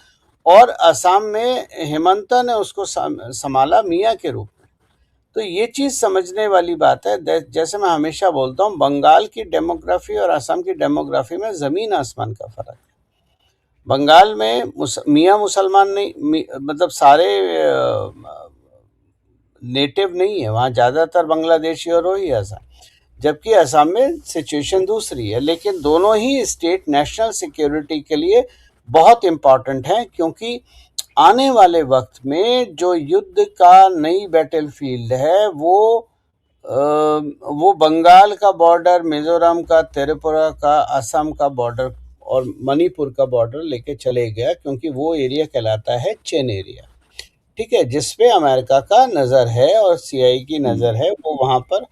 और असम में हेमंता ने उसको संभाला मियाँ के रूप में। तो ये चीज़ समझने वाली बात है। जैसे मैं हमेशा बोलता हूँ, बंगाल की डेमोग्राफी और असम की डेमोग्राफी में ज़मीन आसमान का फ़र्क है। बंगाल में मियाँ मुसलमान नहीं, मतलब सारे नेटिव नहीं है वहाँ, ज़्यादातर बांग्लादेशी और रोहिंग्यास हैं। जबकि असम में सिचुएशन दूसरी है। लेकिन दोनों ही स्टेट नेशनल सिक्योरिटी के लिए बहुत इम्पॉर्टेंट हैं, क्योंकि आने वाले वक्त में जो युद्ध का नई बैटलफील्ड है वो बंगाल का बॉर्डर, मिजोरम का, त्रिपुरा का, असम का बॉर्डर और मणिपुर का बॉर्डर लेके चले गया, क्योंकि वो एरिया कहलाता है चेन एरिया, ठीक है, जिसपे अमेरिका का नज़र है और सीआई की नज़र है। वो वहाँ पर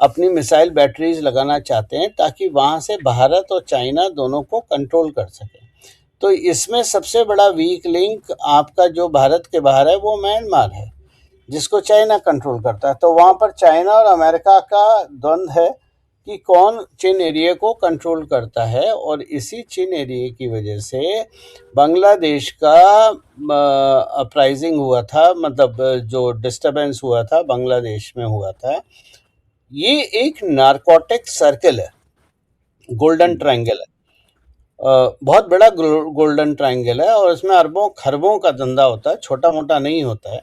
अपनी मिसाइल बैटरीज लगाना चाहते हैं ताकि वहाँ से भारत और चाइना दोनों को कंट्रोल कर सकें। तो इसमें सबसे बड़ा वीक लिंक आपका जो भारत के बाहर है वो म्यांमार है, जिसको चाइना कंट्रोल करता है। तो वहाँ पर चाइना और अमेरिका का द्वंद्व है कि कौन चीन एरिया को कंट्रोल करता है, और इसी चीन एरिया की वजह से बांग्लादेश का अपराइजिंग हुआ था, मतलब जो डिस्टरबेंस हुआ था बांग्लादेश में हुआ था। ये एक नारकोटिक सर्कल है, गोल्डन ट्रायंगल है, बहुत बड़ा गोल्डन ट्रायंगल है, और इसमें अरबों खरबों का धंधा होता है, छोटा मोटा नहीं होता है।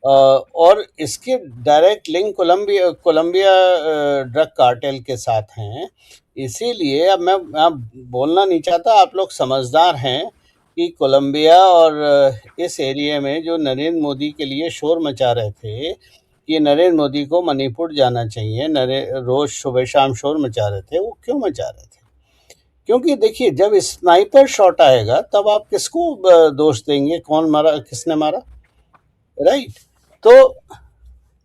और इसके direct link Colombia drug cartel के साथ हैं। इसीलिए अब मैं बोलना नहीं चाहता, आप लोग समझदार हैं कि कोलंबिया और इस एरिया में जो नरेंद्र मोदी के लिए शोर मचा रहे थे कि नरेंद्र मोदी को मणिपुर जाना चाहिए, रोज सुबह शाम शोर मचा रहे थे, वो क्यों मचा रहे थे? क्योंकि देखिए, जब स्नाइपर शॉट आएगा तब आप किसको दोष देंगे, कौन मारा, किसने मारा, राइट? तो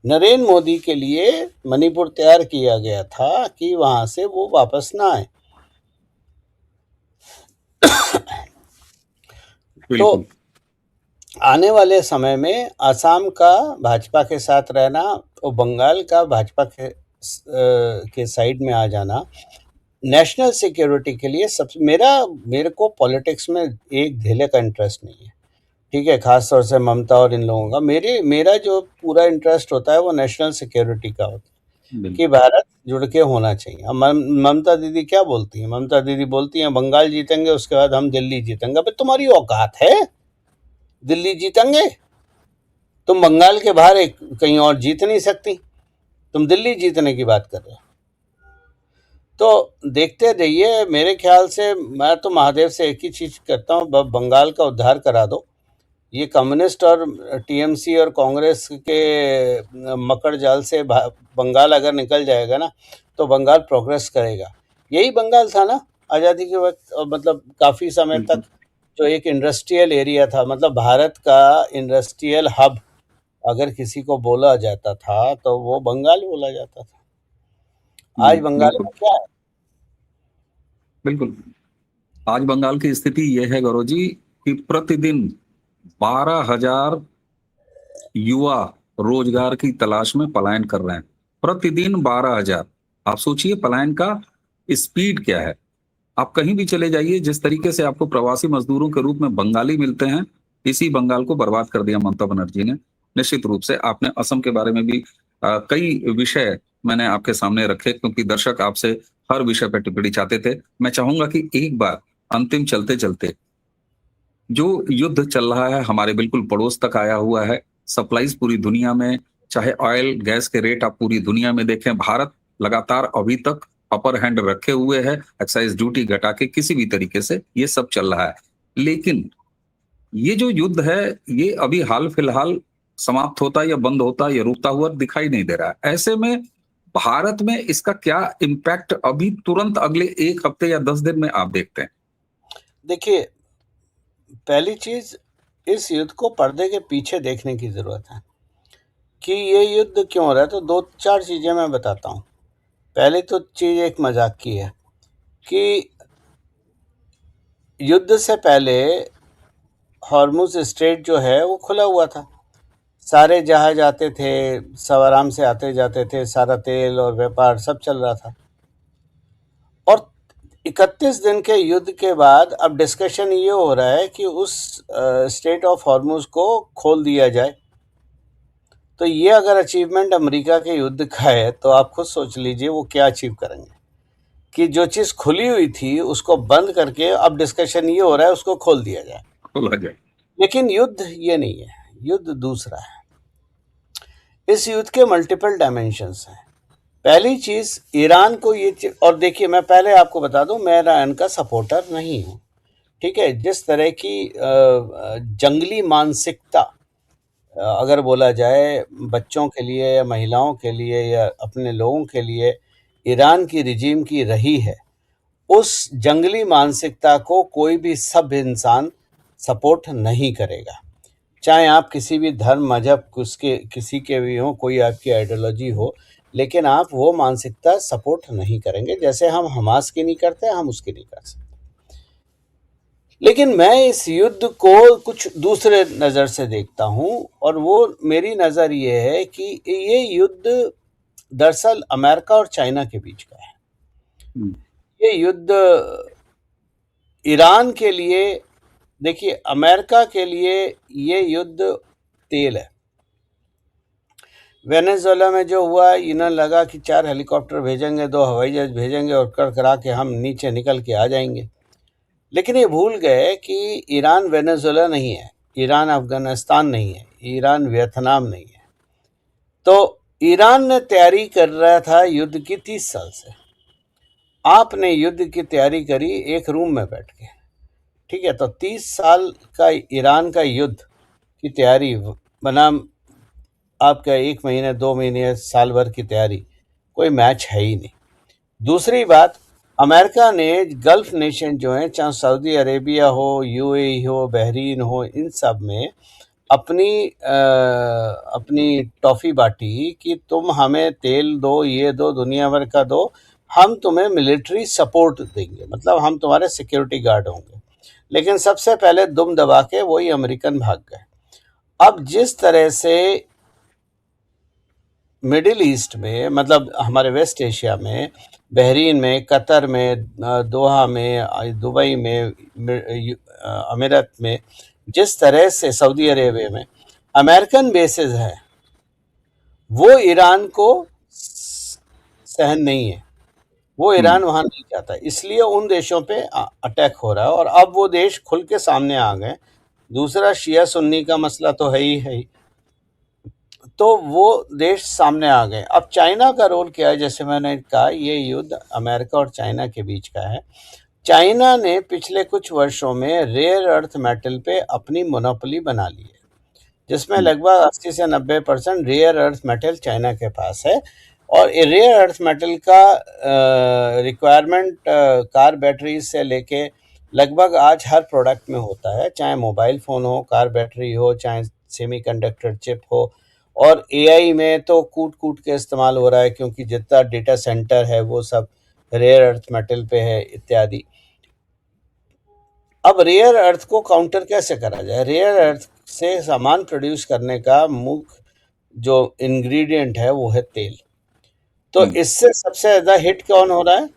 नरेंद्र मोदी के लिए मणिपुर तैयार किया गया था कि वहां से वो वापस ना आए। तो आने वाले समय में असम का भाजपा के साथ रहना और बंगाल का भाजपा के साइड में आ जाना नेशनल सिक्योरिटी के लिए मेरे को पॉलिटिक्स में एक धेले का इंटरेस्ट नहीं है, ठीक है, खास तौर से ममता और इन लोगों का। मेरा जो पूरा इंटरेस्ट होता है वो नेशनल सिक्योरिटी का होता है कि भारत जुड़ के होना चाहिए। अब ममता दीदी क्या बोलती हैं? ममता दीदी बोलती हैं बंगाल जीतेंगे, उसके बाद हम दिल्ली जीतेंगे। अबे तुम्हारी औकात है दिल्ली जीतेंगे? तुम बंगाल के बाहर कहीं और जीत नहीं सकती, तुम दिल्ली जीतने की बात कर रहे हो। तो देखते रहिए, मेरे ख्याल से मैं तो महादेव से एक ही चीज करता हूँ, बंगाल का उद्धार करा दो। ये कम्युनिस्ट और टीएमसी और कांग्रेस के मकड़ जाल से बंगाल अगर निकल जाएगा ना तो बंगाल प्रोग्रेस करेगा। यही बंगाल था ना आज़ादी के वक्त, मतलब काफ़ी समय तक जो एक इंडस्ट्रियल एरिया था, मतलब भारत का इंडस्ट्रियल हब अगर किसी को बोला जाता था तो वो बंगाल बोला जाता था। आज बंगाल में क्या है? बिल्कुल, आज बंगाल की स्थिति यह है गौरव जी कि प्रतिदिन 12,000 युवा रोजगार की तलाश में पलायन कर रहे हैं। प्रतिदिन 12,000। आप सोचिए पलायन का स्पीड क्या है। आप कहीं भी चले जाइए, जिस तरीके से आपको प्रवासी मजदूरों के रूप में बंगाली मिलते हैं, इसी बंगाल को बर्बाद कर दिया ममता बनर्जी ने। निश्चित रूप से आपने असम के बारे में भी कई विषय मैंने आपके सामने रखे, क्योंकि दर्शक आपसे हर विषय पर टिप्पणी चाहते थे। मैं चाहूंगा कि एक बार अंतिम चलते चलते, जो युद्ध चल रहा है हमारे बिल्कुल पड़ोस तक आया हुआ है, सप्लाईज पूरी दुनिया में, चाहे ऑयल गैस के रेट आप पूरी दुनिया में देखें, भारत लगातार अभी तक अपर हैंड रखे हुए है, एक्साइज ड्यूटी घटा के किसी भी तरीके से ये सब चल रहा है। लेकिन ये जो युद्ध है ये अभी हाल फिलहाल समाप्त होता या बंद होता या रुकता हुआ दिखाई नहीं दे रहा है। ऐसे में भारत में इसका क्या इम्पैक्ट अभी तुरंत अगले 1 हफ्ते या 10 दिन में आप देखते हैं? देखिए, पहली चीज, इस युद्ध को पर्दे के पीछे देखने की जरूरत है कि ये युद्ध क्यों हो रहा है। तो 2-4 चीजें मैं बताता हूँ। पहले तो चीज एक मजाक की है कि युद्ध से पहले हॉर्मुज स्ट्रेट जो है वो खुला हुआ था, सारे जहाज आते थे, सब आराम से आते जाते थे, सारा तेल और व्यापार सब चल रहा था। और 31 दिन के युद्ध के बाद अब डिस्कशन ये हो रहा है कि उस स्ट्रेट ऑफ हॉर्मुज को खोल दिया जाए। तो ये अगर अचीवमेंट अमेरिका के युद्ध का है तो आप खुद सोच लीजिए वो क्या अचीव करेंगे कि जो चीज़ खुली हुई थी उसको बंद करके अब डिस्कशन ये हो रहा है उसको खोल दिया जाए। खोला जाए। लेकिन युद्ध ये नहीं है, युद्ध दूसरा है। इस युद्ध के मल्टीपल डायमेंशंस हैं। पहली चीज़, ईरान को और देखिए, मैं पहले आपको बता दूं, मैं ईरान का सपोर्टर नहीं हूं, ठीक है। जिस तरह की जंगली मानसिकता अगर बोला जाए बच्चों के लिए या महिलाओं के लिए या अपने लोगों के लिए ईरान की रिजीम की रही है, उस जंगली मानसिकता को कोई भी सभ्य इंसान सपोर्ट नहीं करेगा। चाहे आप किसी भी धर्म मजहब किसी के भी हो, कोई आपकी आइडियोलॉजी हो, लेकिन आप वो मानसिकता सपोर्ट नहीं करेंगे। जैसे हम हमास की नहीं करते, हम उसकी नहीं कर सकते। लेकिन मैं इस युद्ध को कुछ दूसरे नज़र से देखता हूँ, और वो मेरी नज़र ये है कि ये युद्ध दरअसल अमेरिका और चाइना के बीच का है। हम्म, ये युद्ध ईरान के लिए, देखिए अमेरिका के लिए ये युद्ध तेल है। वेनेजुएला में जो हुआ, इन्हें लगा कि 4 हेलीकॉप्टर भेजेंगे, 2 हवाई जहाज भेजेंगे और कर करा के हम नीचे निकल के आ जाएंगे। लेकिन ये भूल गए कि ईरान वेनेजुएला नहीं है, ईरान अफगानिस्तान नहीं है, ईरान वियतनाम नहीं है। तो ईरान ने तैयारी कर रहा था युद्ध की 30 साल से। आपने युद्ध की तैयारी करी एक रूम में बैठ के, ठीक है। तो 30 साल का ईरान का युद्ध की तैयारी बनाम आपका 1 महीने 2 महीने साल भर की तैयारी, कोई मैच है ही नहीं। दूसरी बात, अमेरिका ने गल्फ नेशन जो हैं, चाहे सऊदी अरेबिया हो, यूएई हो, बहरीन हो, इन सब में अपनी टॉफ़ी बांटी कि तुम हमें तेल दो, ये दो, दुनिया भर का दो, हम तुम्हें मिलिट्री सपोर्ट देंगे, मतलब हम तुम्हारे सिक्योरिटी गार्ड होंगे। लेकिन सबसे पहले दुम दबा के वही अमेरिकन भाग गए। अब जिस तरह से मिडिल ईस्ट में, मतलब हमारे वेस्ट एशिया में, बहरीन में, कतर में, दोहा में, दुबई में, अमीरात में, जिस तरह से सऊदी अरेबिया में अमेरिकन बेसेस हैं, वो ईरान को सहन नहीं है। वो ईरान वहाँ नहीं जाता, इसलिए उन देशों पे अटैक हो रहा है। और अब वो देश खुल के सामने आ गए। दूसरा, शिया सुन्नी का मसला तो है ही, तो वो देश सामने आ गए। अब चाइना का रोल क्या है? जैसे मैंने कहा, ये युद्ध अमेरिका और चाइना के बीच का है। चाइना ने पिछले कुछ वर्षों में रेयर अर्थ मेटल पे अपनी मोनोपोली बना ली है, जिसमें लगभग 80 से 90% रेयर अर्थ मेटल चाइना के पास है। और रेयर अर्थ मेटल का रिक्वायरमेंट कार बैटरी से लेके लगभग आज हर प्रोडक्ट में होता है, चाहे मोबाइल फ़ोन हो, कार बैटरी हो, चाहे सेमीकंडक्टर चिप हो। और एआई में तो कूट कूट के इस्तेमाल हो रहा है, क्योंकि जितना डेटा सेंटर है वो सब रेयर अर्थ मेटल पे है इत्यादि। अब रेयर अर्थ को काउंटर कैसे करा जाए? रेयर अर्थ से सामान प्रोड्यूस करने का मुख्य जो इंग्रेडिएंट है वो है तेल। तो इससे सबसे ज़्यादा हिट कौन हो रहा है?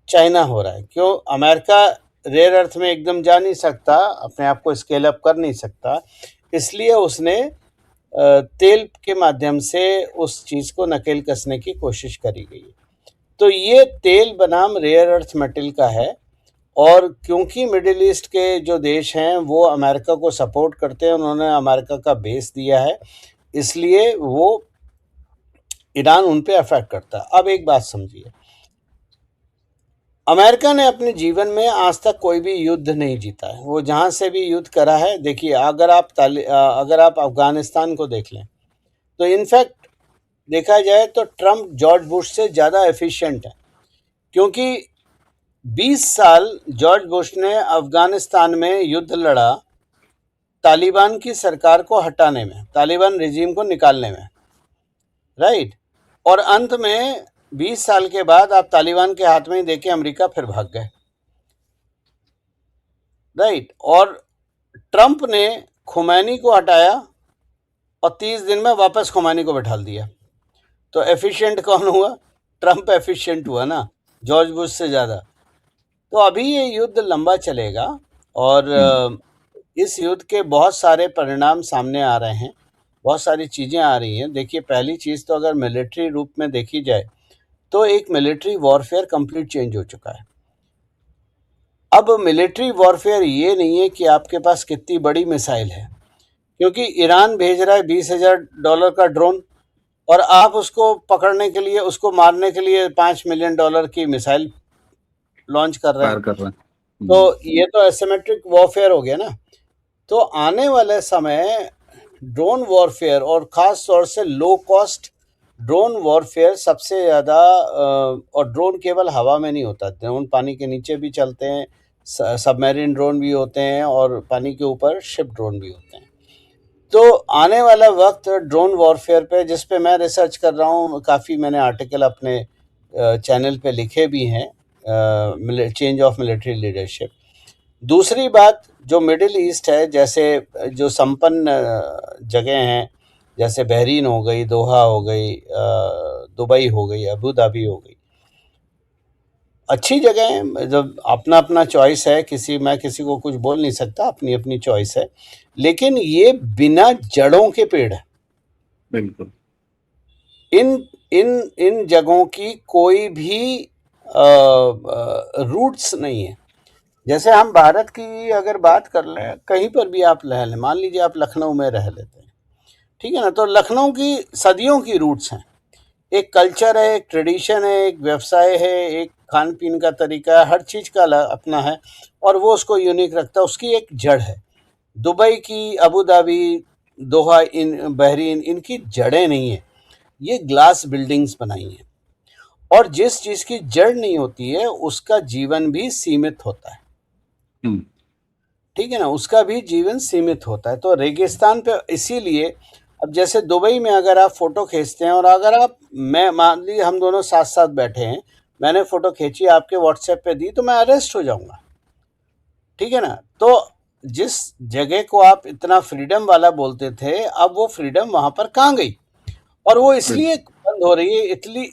चाइना हो रहा है। क्यों? अमेरिका रेयर अर्थ में एकदम जा नहीं सकता, अपने आप को स्केल अप कर नहीं सकता, इसलिए उसने तेल के माध्यम से उस चीज़ को नकेल कसने की कोशिश करी गई है। तो ये तेल बनाम रेयर अर्थ मेटल का है। और क्योंकि मिडिल ईस्ट के जो देश हैं वो अमेरिका को सपोर्ट करते हैं, उन्होंने अमेरिका का बेस दिया है, इसलिए वो ईरान उन पे अफेक्ट करता है। अब एक बात समझिए, अमेरिका ने अपने जीवन में आज तक कोई भी युद्ध नहीं जीता है। वो जहाँ से भी युद्ध करा है, देखिए अगर आप अफगानिस्तान को देख लें, तो इनफैक्ट देखा जाए तो ट्रम्प जॉर्ज बुश से ज़्यादा एफिशिएंट है, क्योंकि 20 साल जॉर्ज बुश ने अफगानिस्तान में युद्ध लड़ा तालिबान की सरकार को हटाने में, तालिबान रिजीम को निकालने में, राइट। और अंत में 20 साल के बाद आप तालिबान के हाथ में ही देके अमेरिका फिर भाग गए, राइट। और ट्रम्प ने खुमैनी को हटाया और 30 दिन में वापस खुमैनी को बैठा दिया। तो एफिशिएंट कौन हुआ? ट्रम्प एफिशिएंट हुआ ना, जॉर्ज बुश से ज़्यादा। तो अभी ये युद्ध लंबा चलेगा और इस युद्ध के बहुत सारे परिणाम सामने आ रहे हैं, बहुत सारी चीज़ें आ रही हैं। देखिए, पहली चीज़ तो अगर मिलिट्री रूप में देखी जाए तो एक मिलिट्री वॉरफेयर कंप्लीट चेंज हो चुका है। अब मिलिट्री वॉरफेयर ये नहीं है कि आपके पास कितनी बड़ी मिसाइल है, क्योंकि ईरान भेज रहा है $20,000 का ड्रोन, और आप उसको पकड़ने के लिए, उसको मारने के लिए $5 मिलियन की मिसाइल लॉन्च कर रहे हैं। तो ये तो एसिमेट्रिक वॉरफेयर हो गया ना। तो आने वाले समय ड्रोन वॉरफेयर, और ख़ास तौर से लो कॉस्ट ड्रोन वॉरफेयर सबसे ज़्यादा, और ड्रोन केवल हवा में नहीं होता, ड्रोन पानी के नीचे भी चलते हैं, सबमरीन ड्रोन भी होते हैं, और पानी के ऊपर शिप ड्रोन भी होते हैं। तो आने वाला वक्त ड्रोन वॉरफेयर पे, जिस पे मैं रिसर्च कर रहा हूँ, काफ़ी मैंने आर्टिकल अपने चैनल पे लिखे भी हैं, चेंज ऑफ मिलिट्री लीडरशिप। दूसरी बात, जो मिडिल ईस्ट है, जैसे जो संपन्न जगह हैं, जैसे बहरीन हो गई, दोहा हो गई, दुबई हो गई, अबू धाबी हो गई, अच्छी जगह है। जब अपना अपना चॉइस है, मैं किसी को कुछ बोल नहीं सकता, अपनी अपनी चॉइस है, लेकिन ये बिना जड़ों के पेड़ है। बिल्कुल। इन इन इन जगहों की कोई भी रूट्स नहीं है। जैसे हम भारत की अगर बात कर लें, कहीं पर भी आप रह लें, मान लीजिए आप लखनऊ में रह लेते हैं, ठीक है ना, तो लखनऊ की सदियों की रूट्स हैं। एक कल्चर है, एक ट्रेडिशन है, एक व्यवसाय है, एक खान पीन का तरीका है, हर चीज़ का अपना है, और वो उसको यूनिक रखता है, उसकी एक जड़ है। दुबई की, अबू धाबी, दोहा, बहरीन, इनकी जड़ें नहीं है, ये ग्लास बिल्डिंग्स बनाई हैं। और जिस चीज़ की जड़ नहीं होती है, उसका जीवन भी सीमित होता है, हम्म। ठीक है ना, उसका भी जीवन सीमित होता है। तो रेगिस्तान पे इसीलिए, अब जैसे दुबई में अगर आप फ़ोटो खींचते हैं, और अगर मैं मान लीजिए हम दोनों साथ साथ बैठे हैं, मैंने फ़ोटो खींची, आपके व्हाट्सएप पे दी, तो मैं अरेस्ट हो जाऊंगा, ठीक है ना। तो जिस जगह को आप इतना फ्रीडम वाला बोलते थे, अब वो फ्रीडम वहाँ पर कहाँ गई? और वो इसलिए बंद हो रही है,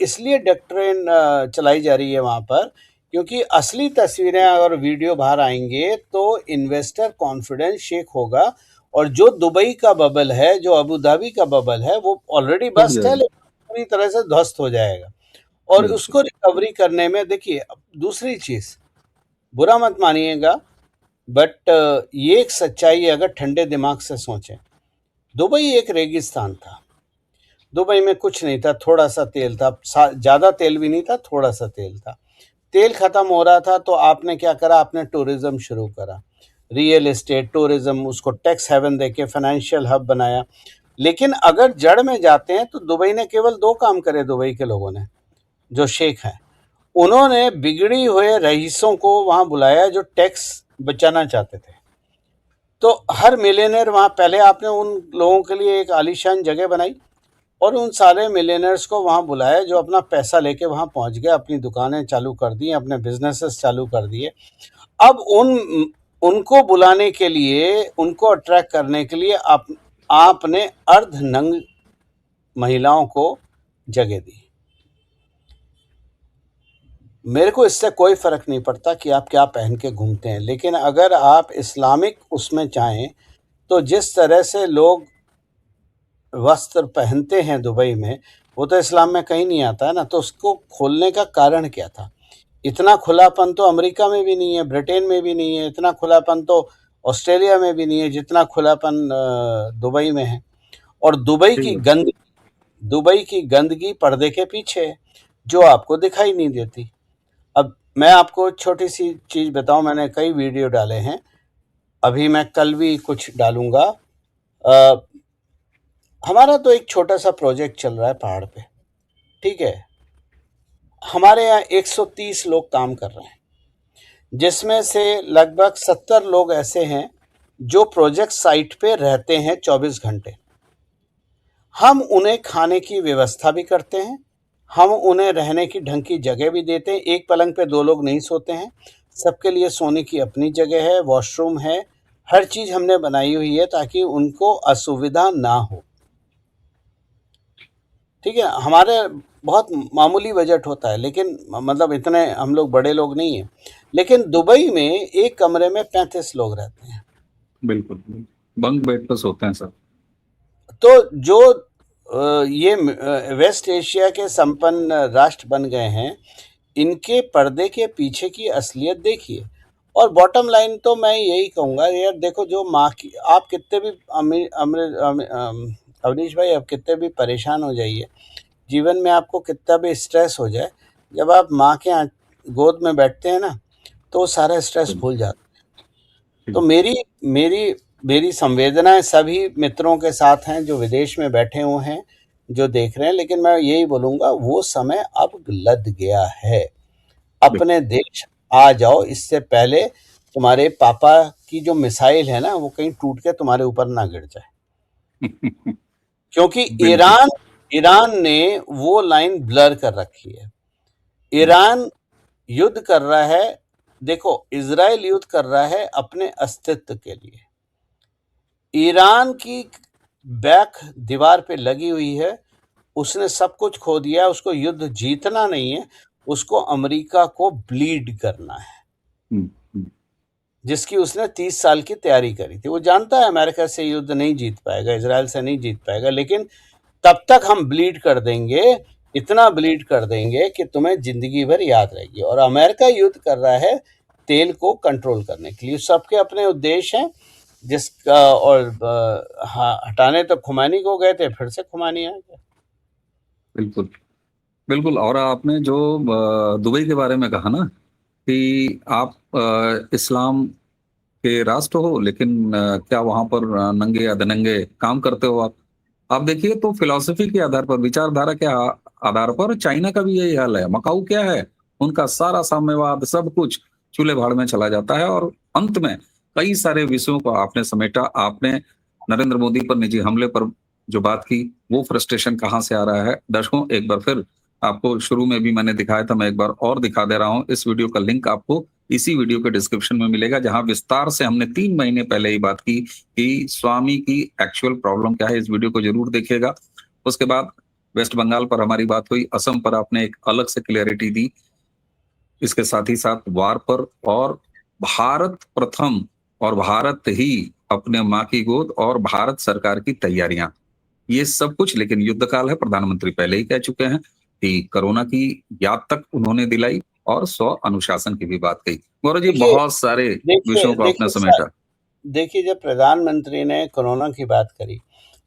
इसलिए डेथ ट्रेन चलाई जा रही है वहाँ पर, क्योंकि असली तस्वीरें और वीडियो बाहर आएंगे तो इन्वेस्टर कॉन्फिडेंस शेक होगा, और जो दुबई का बबल है, जो अबू धाबी का बबल है, वो ऑलरेडी टूट बस्ट है, जाएगा। लेकिन पूरी तरह से ध्वस्त हो जाएगा। और बिल्कुल। उसको रिकवरी करने में, देखिए, दूसरी चीज़, बुरा मत मानिएगा, बट ये एक सच्चाई है, अगर ठंडे दिमाग से सोचें। दुबई एक रेगिस्तान था, दुबई में कुछ नहीं था, थोड़ा सा तेल था, ज़्यादा तेल भी नहीं था, थोड़ा सा तेल था। तेल ख़त्म हो रहा था, तो आपने क्या करा? आपने टूरिज़्म शुरू करा, रियल एस्टेट, टूरिज़्म, उसको टैक्स हेवन देके फाइनेंशियल हब बनाया। लेकिन अगर जड़ में जाते हैं, तो दुबई ने केवल 2 काम करे, दुबई के लोगों ने, जो शेख हैं, उन्होंने बिगड़ी हुए रईसों को वहाँ बुलाया, जो टैक्स बचाना चाहते थे। तो हर मिलियनेयर वहाँ, पहले आपने उन लोगों के लिए एक आलीशान जगह बनाई, और उन सारे मिलियनर्स को वहाँ बुलाया, जो अपना पैसा लेके वहाँ पहुँच गए, अपनी दुकानें चालू कर दी, अपने बिजनेसेस चालू कर दिए। अब उनको बुलाने के लिए, उनको अट्रैक्ट करने के लिए आपने अर्धनग्न महिलाओं को जगह दी। मेरे को इससे कोई फ़र्क नहीं पड़ता कि आप क्या पहन के घूमते हैं, लेकिन अगर आप इस्लामिक उसमें चाहें, तो जिस तरह से लोग वस्त्र पहनते हैं दुबई में, वो तो इस्लाम में कहीं नहीं आता है ना। तो उसको खोलने का कारण क्या था? इतना खुलापन तो अमेरिका में भी नहीं है, ब्रिटेन में भी नहीं है, इतना खुलापन तो ऑस्ट्रेलिया में भी नहीं है, जितना खुलापन दुबई में है। और सही बात। दुबई की गंदगी पर्दे के पीछे है, जो आपको दिखाई नहीं देती। अब मैं आपको छोटी सी चीज़ बताऊं, मैंने कई वीडियो डाले हैं, अभी मैं कल भी कुछ डालूंगा। हमारा तो एक छोटा सा प्रोजेक्ट चल रहा है पहाड़ पे, ठीक है। हमारे यहाँ 130 लोग काम कर रहे हैं, जिसमें से लगभग 70 लोग ऐसे हैं जो प्रोजेक्ट साइट पे रहते हैं 24 घंटे। हम उन्हें खाने की व्यवस्था भी करते हैं, हम उन्हें रहने की ढंग की जगह भी देते हैं। एक पलंग पे 2 लोग नहीं सोते हैं, सबके लिए सोने की अपनी जगह है, वॉशरूम है, हर चीज़ हमने बनाई हुई है, ताकि उनको असुविधा ना हो, ठीक है। हमारे बहुत मामूली बजट होता है, लेकिन मतलब इतने हम लोग बड़े लोग नहीं हैं। लेकिन दुबई में एक कमरे में 35 लोग रहते हैं। बिल्कुल। बंक बेड पर सोते हैं सब। तो जो ये वेस्ट एशिया के संपन्न राष्ट्र बन गए हैं, इनके पर्दे के पीछे की असलियत देखिए। और बॉटम लाइन तो मैं यही कहूँगा यार, देखो, जो माँ की, आप कितने भी अवनीश भाई, आप कितने भी परेशान हो जाइए, जीवन में आपको कितना भी स्ट्रेस हो जाए, जब आप माँ के गोद में बैठते हैं ना, तो वो सारा स्ट्रेस भूल जाते हैं। तो मेरी मेरी मेरी संवेदनाएं सभी मित्रों के साथ हैं जो विदेश में बैठे हुए हैं, जो देख रहे हैं। लेकिन मैं यही बोलूँगा, वो समय अब लद गया है। अपने देश आ जाओ, इससे पहले तुम्हारे पापा की जो मिसाइल है ना, वो कहीं टूट के तुम्हारे ऊपर ना गिर जाए। क्योंकि बिल्कुल। ईरान ने वो लाइन ब्लर कर रखी है। ईरान युद्ध कर रहा है, देखो इजराइल युद्ध कर रहा है अपने अस्तित्व के लिए। ईरान की बैक दीवार पे लगी हुई है, उसने सब कुछ खो दिया, उसको युद्ध जीतना नहीं है, उसको अमेरिका को ब्लीड करना है, हम्म, हम्म, जिसकी उसने 30 साल की तैयारी करी थी। वो जानता है अमेरिका से युद्ध नहीं जीत पाएगा, इजराइल से नहीं जीत पाएगा, लेकिन तब तक हम ब्लीड कर देंगे, इतना ब्लीड कर देंगे कि तुम्हें जिंदगी भर याद रहेगी। और अमेरिका युद्ध कर रहा है तेल को कंट्रोल करने के लिए। सबके अपने उद्देश्य हैं, जिसका और हाँ, हटाने तो खुमानी को गए थे, फिर से खुमानी आ गए। बिल्कुल। बिल्कुल। और आपने जो दुबई के बारे में कहा ना कि आप इस्लाम के राष्ट्र हो, लेकिन क्या वहां पर नंगे अधनंगे काम करते हो आप देखिए तो फिलॉसफी के आधार पर, विचारधारा के आधार पर चाइना का भी यही हाल है। मकाऊ क्या है, उनका सारा साम्यवाद सब कुछ चूल्हे भाड़ में चला जाता है। और अंत में कई सारे विषयों को आपने समेटा। आपने नरेंद्र मोदी पर निजी हमले पर जो बात की, वो फ्रस्ट्रेशन कहाँ से आ रहा है। दर्शकों, एक बार फिर आपको शुरू में भी मैंने दिखाया था, मैं एक बार और दिखा दे रहा हूं। इस वीडियो का लिंक आपको इसी वीडियो के डिस्क्रिप्शन में मिलेगा, जहां विस्तार से हमने 3 महीने पहले ही बात की कि स्वामी की एक्चुअल प्रॉब्लम क्या है। इस वीडियो को जरूर देखिएगा। उसके बाद वेस्ट बंगाल पर हमारी बात हुई, असम पर आपने एक अलग से क्लियरिटी दी, इसके साथ ही साथ वार पर, और भारत प्रथम, और भारत ही अपने माँ की गोद, और भारत सरकार की तैयारियां, ये सब कुछ। लेकिन युद्ध काल है, प्रधानमंत्री पहले ही कह चुके हैं कि कोरोना की याद तक उन्होंने दिलाई, और स्व अनुशासन की भी बात कही। गौरव जी, देखिए बहुत सारे देखिए विषयों को आपने देखिए समेटा। देखिए, जब प्रधानमंत्री ने कोरोना की बात करी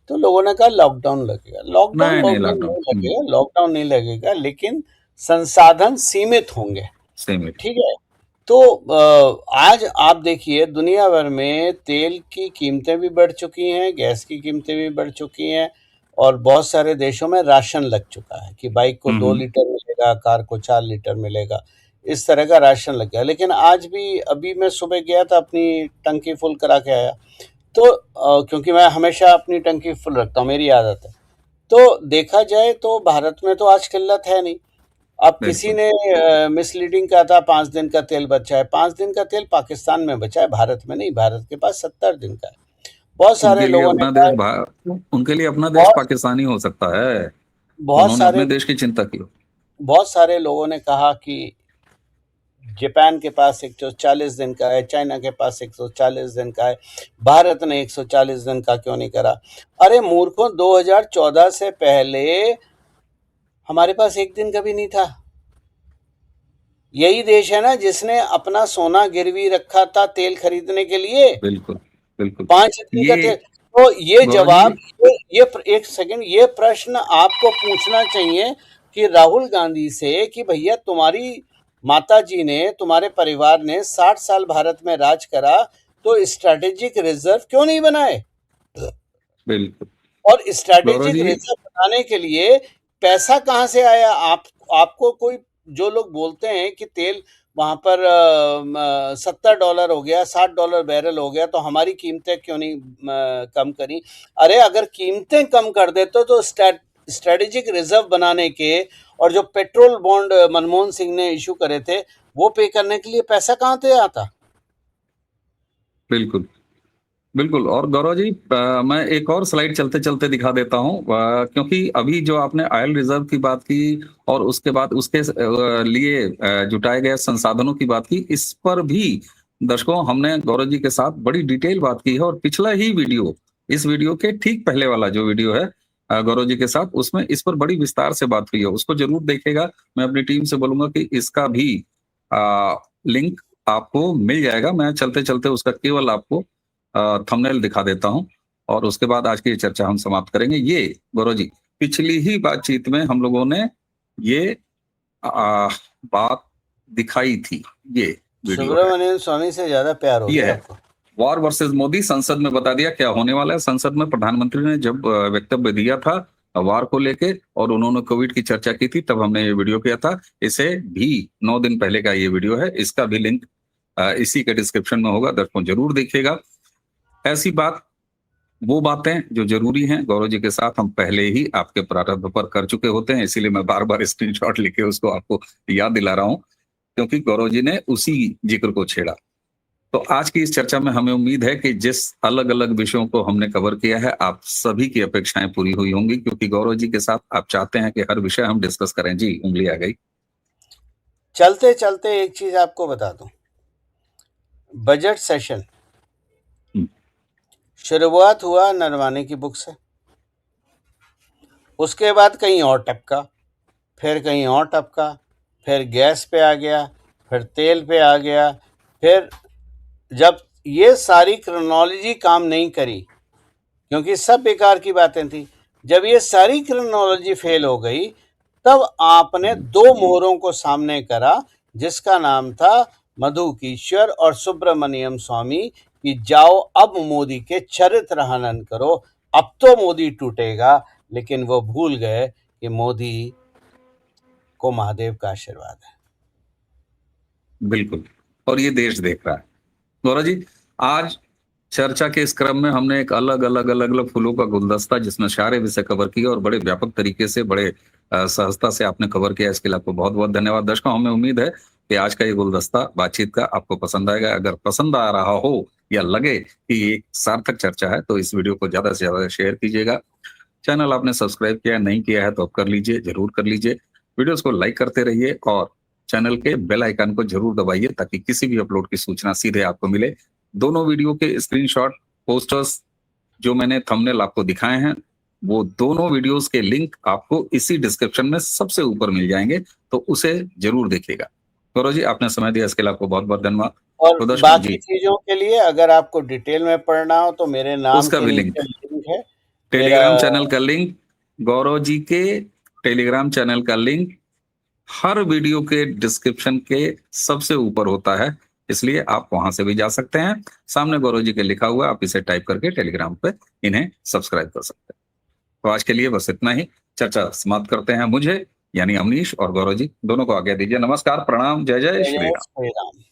तो लोगों ने कहा लॉकडाउन लगेगा। लॉकडाउन नहीं नहीं, लॉकडाउन लॉकडाउन नहीं लगेगा, लॉकडाउन नहीं लगेगा, लेकिन संसाधन सीमित होंगे। Same it. ठीक है। तो आज आप देखिए दुनिया भर में तेल की कीमतें भी बढ़ चुकी हैं, गैस की कीमतें भी बढ़ चुकी हैं, और बहुत सारे देशों में राशन लग चुका है कि बाइक को 2 लीटर मिलेगा, कार को 4 लीटर मिलेगा। इस तरह का राशन लग गया। लेकिन आज भी, अभी मैं सुबह गया था, अपनी टंकी फुल करा के आया। तो क्योंकि मैं हमेशा अपनी टंकी फुल रखता हूँ, मेरी आदत है। तो देखा जाए तो भारत में तो आज किल्लत है नहीं। अब किसी बिल्कुल। ने मिसलीडिंग कहा था 5 दिन का तेल बचा है। 5 दिन का तेल पाकिस्तान में बचा है, भारत में नहीं। भारत के पास 70 दिन का है। बहुत सारे लोगों ने कहा, उनके लिए अपना देश बहुत पाकिस्तानी हो सकता है। बहुत उन्होंने सारे अपने देश की चिंता की। बहुत सारे लोगों ने कहा कि जापान के पास 140 दिन का है, चाइना के पास 140 दिन का है, भारत ने 140 दिन का क्यों नहीं करा। अरे मूर्खों, 2014 से पहले हमारे पास 1 दिन का भी नहीं था। यही देश है ना जिसने अपना सोना गिरवी रखा था तेल खरीदने के लिए। बिल्कुल। बिल्कुल। 5 दिन का ये तेल। तो ये गौरव जी, जवाब, एक सेकंड, ये प्रश्न आपको पूछना चाहिए कि राहुल गांधी से कि भैया तुम्हारी माता जी ने, तुम्हारे परिवार ने 60 साल भारत में राज करा, तो स्ट्रैटेजिक रिजर्व क्यों नहीं बनाए? बिल्कुल। और गौरव स्ट्रैटेजिक जी, रिजर्व बनाने के लिए पैसा कहाँ से आया? आपको कोई, जो लोग बोलते हैं कि तेल वहां पर $70 हो गया, $60 बैरल हो गया, तो हमारी कीमतें क्यों नहीं कम करी? अरे अगर कीमतें कम कर देते तो स्ट्रैटेजिक रिजर्व बनाने के, और जो पेट्रोल बॉन्ड मनमोहन सिंह ने इशू करे थे, वो पे करने के लिए पैसा कहाँ से आता? बिल्कुल। बिल्कुल। और गौरव जी, मैं एक और स्लाइड चलते चलते दिखा देता हूं, क्योंकि अभी जो आपने ऑयल रिजर्व की बात की, और उसके बाद उसके लिए जुटाए गए संसाधनों की बात की, इस पर भी दर्शकों हमने गौरव जी के साथ बड़ी डिटेल बात की है। और पिछला ही वीडियो, इस वीडियो के ठीक पहले वाला जो वीडियो है गौरव जी के साथ, उसमें इस पर बड़ी विस्तार से बात हुई है, उसको जरूर देखिएगा। मैं अपनी टीम से बोलूंगा कि इसका भी लिंक आपको मिल जाएगा। मैं चलते चलते उसका केवल आपको थंबनेल दिखा देता हूं, और उसके बाद आज की चर्चा हम समाप्त करेंगे। ये गौरव जी, पिछली ही बातचीत में हम लोगों ने ये बात दिखाई थी। ये वीडियो है, सुब्रमण्यम स्वामी से ज्यादा प्यार हो ये गया है आपको। War versus Modi. संसद में बता दिया क्या होने वाला है। संसद में प्रधानमंत्री ने जब वक्तव्य दिया था वार को लेके, और उन्होंने कोविड की चर्चा की थी, तब हमने ये वीडियो किया था। इसे भी 9 दिन पहले का ये वीडियो है, इसका भी लिंक इसी के डिस्क्रिप्शन में होगा। दर्शकों जरूर देखिएगा। ऐसी बात वो बातें जो जरूरी हैं गौरव जी के साथ हम पहले ही आपके प्रारंभ पर कर चुके होते हैं, इसीलिए मैं बार बार स्क्रीनशॉट लिखे उसको आपको याद दिला रहा हूं, क्योंकि गौरव जी ने उसी जिक्र को छेड़ा। तो आज की इस चर्चा में हमें उम्मीद है कि जिस अलग अलग विषयों को हमने कवर किया है, आप सभी की अपेक्षाएं पूरी हुई होंगी, क्योंकि गौरव जी के साथ आप चाहते हैं कि हर विषय हम डिस्कस करें। जी, उंगली आ गई। चलते चलते एक चीज आपको बता दूं, बजट सेशन शुरुआत हुआ नरवाने की बुक से, उसके बाद कहीं और टपका, फिर कहीं और टपका, फिर गैस पे आ गया, फिर तेल पे आ गया, फिर जब ये सारी क्रोनोलॉजी काम नहीं करी, क्योंकि सब बेकार की बातें थी, जब ये सारी क्रोनोलॉजी फेल हो गई, तब आपने दो मोहरों को सामने करा, जिसका नाम था मधु कीश्वर और सुब्रमण्यम स्वामी, कि जाओ अब मोदी के चरित्र हनन करो, अब तो मोदी टूटेगा। लेकिन वो भूल गए कि मोदी को महादेव का आशीर्वाद है। बिल्कुल, और ये देश देख रहा है। गौरव जी, आज चर्चा के इस क्रम में हमने एक अलग अलग अलग अलग फूलों का गुलदस्ता जिसमें सारे विषय कवर किए और बड़े व्यापक तरीके से, बड़े सहजता से आपने कवर किया, इसके लिए आपको बहुत बहुत धन्यवाद। दर्शकों, हमें उम्मीद है कि आज का ये गुलदस्ता बातचीत का आपको पसंद आएगा। अगर पसंद आ रहा हो या लगे कि ये सार्थक चर्चा है, तो इस वीडियो को ज्यादा से ज्यादा शेयर कीजिएगा। चैनल आपने सब्सक्राइब किया नहीं किया है तो अब कर लीजिए, जरूर कर लीजिए। वीडियोस को लाइक करते रहिए और चैनल के बेल आइकन को जरूर दबाइए, ताकि किसी भी अपलोड की सूचना सीधे आपको मिले। दोनों वीडियो के स्क्रीनशॉट, पोस्टर्स जो मैंने थंबनेल आपको दिखाए हैं, वो दोनों वीडियोस के लिंक आपको इसी डिस्क्रिप्शन में सबसे ऊपर मिल जाएंगे, तो उसे जरूर देखिएगा। गौरव जी, आपने समय दिया, इसके लिए आपको बहुत बहुत धन्यवाद। और तो दर्शकों बाकी जी, चीजों के लिए अगर आपको डिटेल में पढ़ना हो तो मेरे नाम उसका के भी नीचे लिंक, लिंक है। मेरा टेलीग्राम चैनल का लिंक, गौरव जी के टेलीग्राम चैनल का लिंक हर वीडियो के डिस्क्रिप्शन के सबसे ऊपर होता है, इसलिए आप वहां से भी जा सकते हैं। सामने गौरव जी के लिखा हुआ, आप इसे टाइप करके टेलीग्राम पे इन्हें सब्सक्राइब कर सकते हैं। तो आज के लिए बस इतना ही, चर्चा समाप्त करते हैं। मुझे यानी अमनीश और गौरव जी दोनों को आज्ञा दीजिए। नमस्कार, प्रणाम, जय जय जय श्री जय राम। श्री राम।